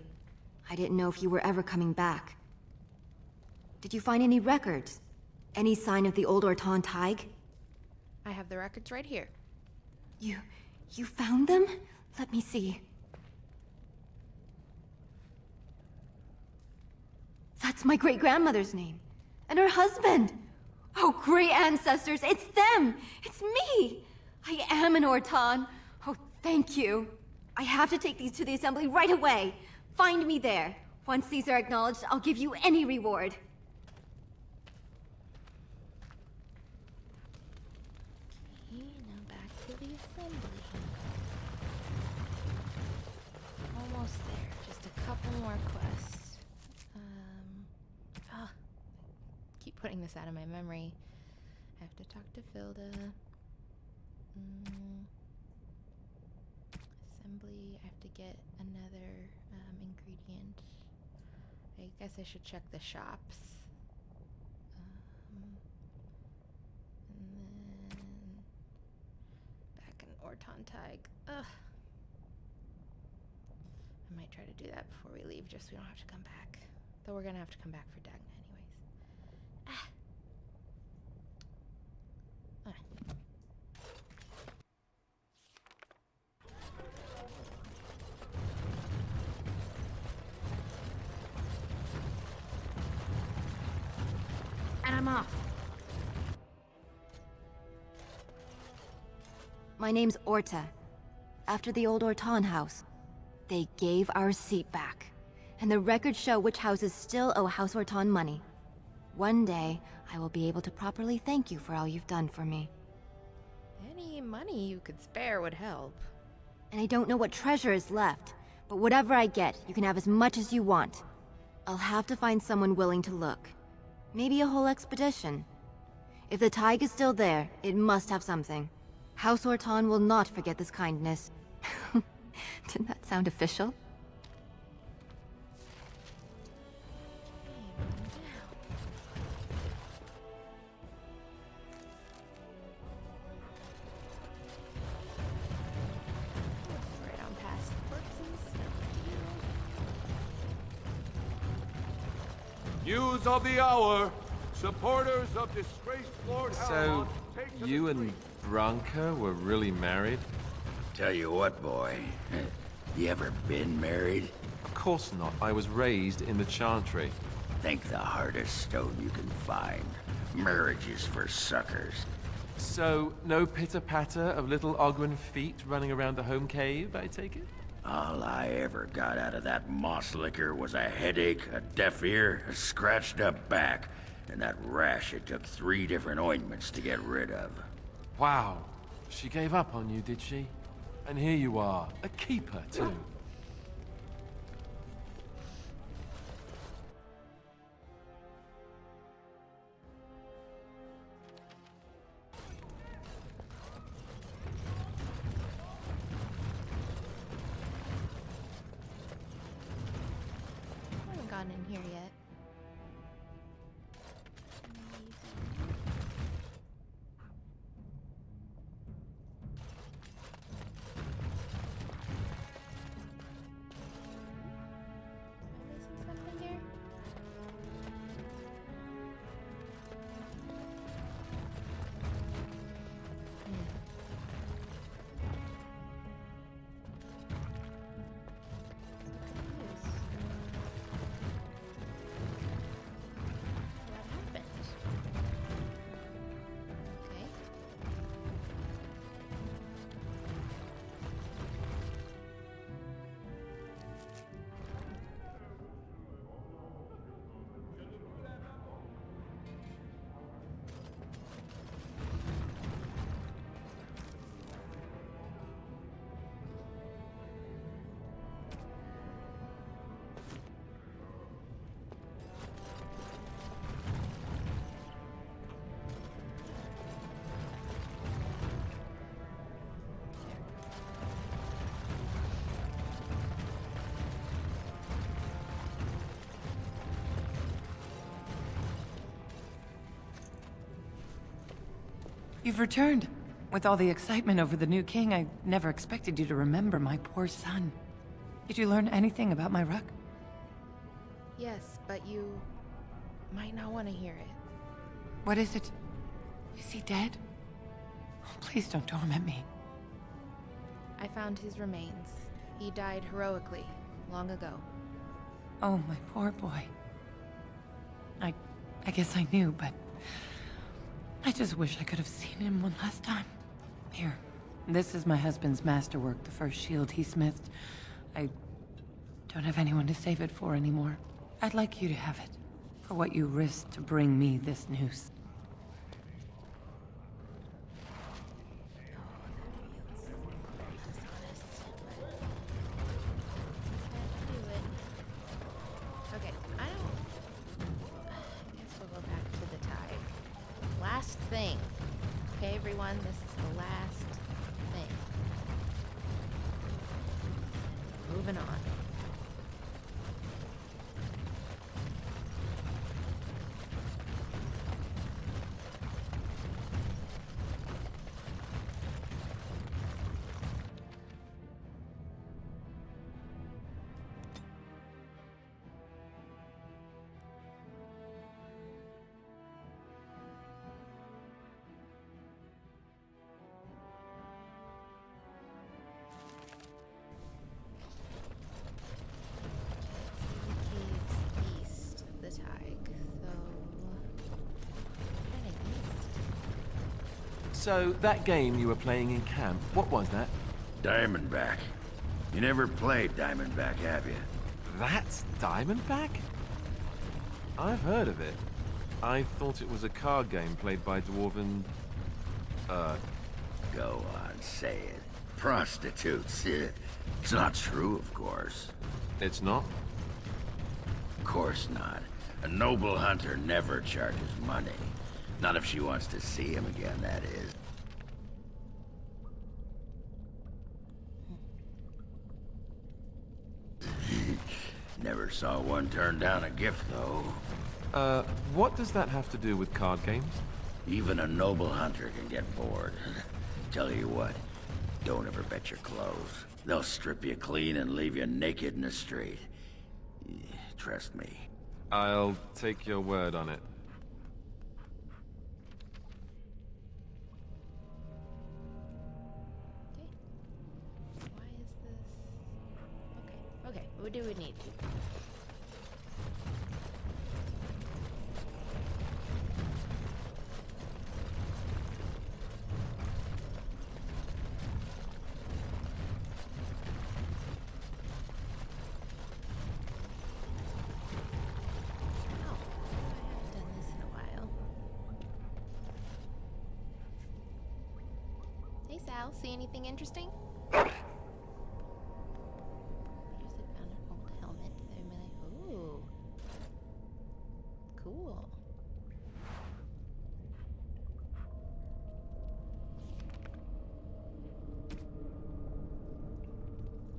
I didn't know if you were ever coming back. Did you find any records? Any sign of the old Ortan Thaig? I have the records right here. You found them? Let me see. That's my great-grandmother's name. And her husband! Oh, great ancestors, it's them! It's me! I am an Ortan. Oh, thank you. I have to take these to the assembly right away. Find me there. Once these are acknowledged, I'll give you any reward. Okay, now back to the assembly. Almost there. Just a couple more quests. Keep putting this out of my memory. I have to talk to Filda. Assembly. I have to get another ingredient. I guess I should check the shops. And then back in Ortan Thaig. Ugh. I might try to do that before we leave, just so we don't have to come back. Though we're gonna have to come back for Dagna anyways. And I'm off. My name's Orta. After the old Ortan house. They gave our seat back. And the records show which houses still owe House Ortan money. One day, I will be able to properly thank you for all you've done for me. Any money you could spare would help. And I don't know what treasure is left, but whatever I get, you can have as much as you want. I'll have to find someone willing to look. Maybe a whole expedition. If the Thaig is still there, it must have something. House Ortan will not forget this kindness. Didn't that sound official? Right on past the corpses. News of the hour. Supporters of disgraced Lord So, Haramon, you and Branka were really married? Tell you what, boy. You ever been married? Of course not. I was raised in the Chantry. Think the hardest stone you can find. Marriage is for suckers. So, no pitter-patter of little Oghren feet running around the home cave, I take it? All I ever got out of that moss liquor was a headache, a deaf ear, a scratched up back, and that rash it took 3 different ointments to get rid of. Wow. She gave up on you, did she? And here you are, a keeper, too. I haven't gone in here yet. Am I missing something here? What happened? Okay. You've returned. With all the excitement over the new king, I never expected you to remember my poor son. Did you learn anything about my Ruck? Yes, but you might not want to hear it. What is it? Is he dead? Oh, please don't torment me. I found his remains. He died heroically, long ago. Oh, my poor boy. I guess I knew, but I just wish I could have seen him one last time. Here, this is my husband's masterwork, the first shield he smithed. I don't have anyone to save it for anymore. I'd like you to have it, for what you risked to bring me this news. Okay, I guess we'll go back to the Thaig. Last thing. Okay, everyone, this is the last thing. Moving on. So, that game you were playing in camp, what was that? Diamondback. You never played Diamondback, have you? That's Diamondback? I've heard of it. I thought it was a card game played by dwarven... Go on, say it. Prostitutes. It's not true, of course. It's not? Of course not. A noble hunter never charges money. Not if she wants to see him again, that is. Never saw one turn down a gift, though. What does that have to do with card games? Even a noble hunter can get bored. Tell you what, don't ever bet your clothes. They'll strip you clean and leave you naked in the street. Trust me. I'll take your word on it. do we need? Sal, see anything interesting? Here's a found an old helmet. Ooh. Cool.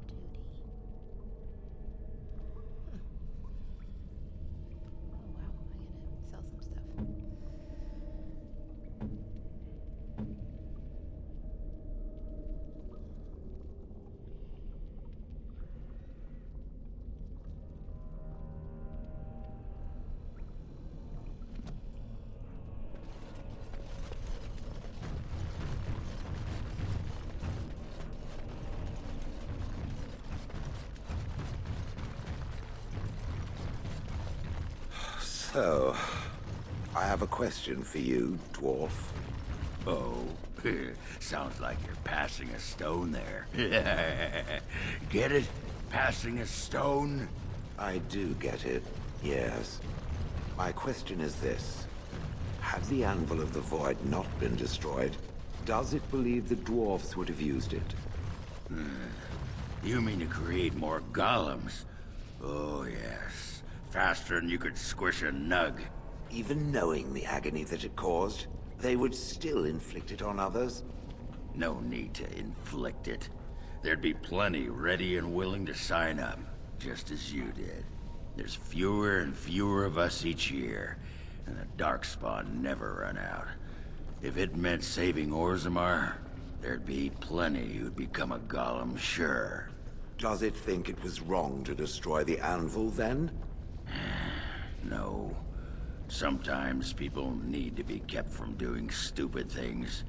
Duty. Oh wow, I gotta sell some stuff. So, I have a question for you, Dwarf. Oh, sounds like you're passing a stone there. Get it? Passing a stone? I do get it, yes. My question is this. Had the Anvil of the Void not been destroyed, does it believe the dwarfs would have used it? You mean to create more golems? Oh, yes. Faster than you could squish a nug. Even knowing the agony that it caused, they would still inflict it on others? No need to inflict it. There'd be plenty ready and willing to sign up, just as you did. There's fewer and fewer of us each year, and the Darkspawn never run out. If it meant saving Orzammar, there'd be plenty who'd become a golem, sure. Does it think it was wrong to destroy the Anvil, then? No. Sometimes people need to be kept from doing stupid things,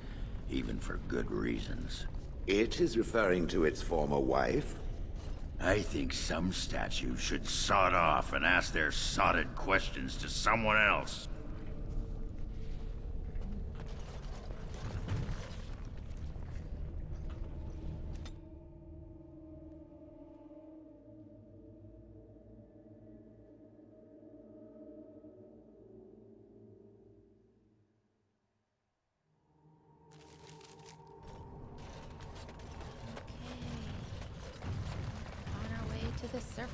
even for good reasons. It is referring to its former wife? I think some statues should sod off and ask their sodded questions to someone else. To the surface.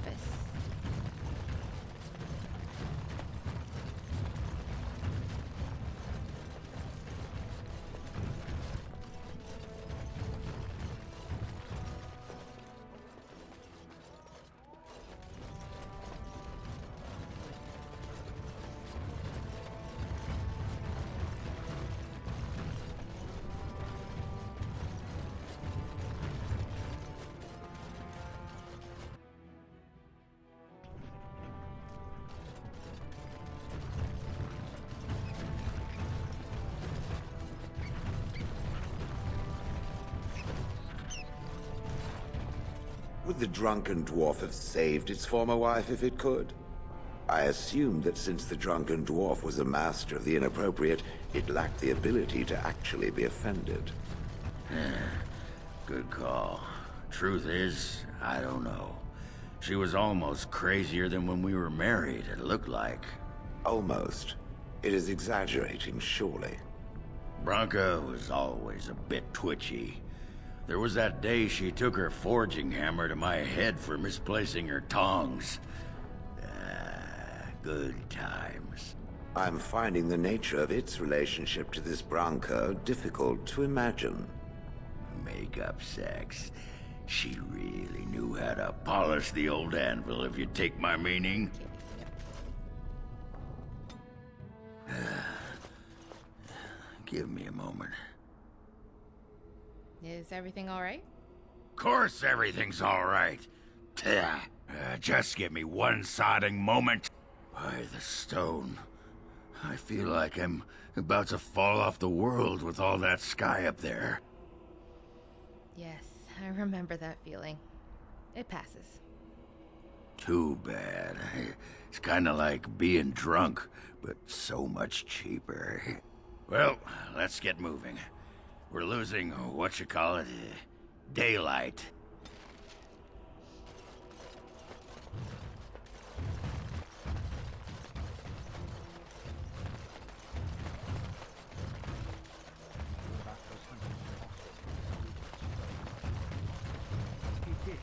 Would the drunken dwarf have saved its former wife if it could? I assumed that since the drunken dwarf was a master of the inappropriate, it lacked the ability to actually be offended. Good call. Truth is, I don't know. She was almost crazier than when we were married, it looked like. Almost. It is exaggerating, surely. Branka was always a bit twitchy. There was that day she took her forging hammer to my head for misplacing her tongs. Good times. I'm finding the nature of its relationship to this Branka difficult to imagine. Make-up sex. She really knew how to polish the old anvil, if you take my meaning. Give me a moment. Is everything all right? Course everything's all right. Just give me one sodding moment. By the stone. I feel like I'm about to fall off the world with all that sky up there. Yes, I remember that feeling. It passes. Too bad. It's kinda like being drunk, but so much cheaper. Well, let's get moving. We're losing, daylight.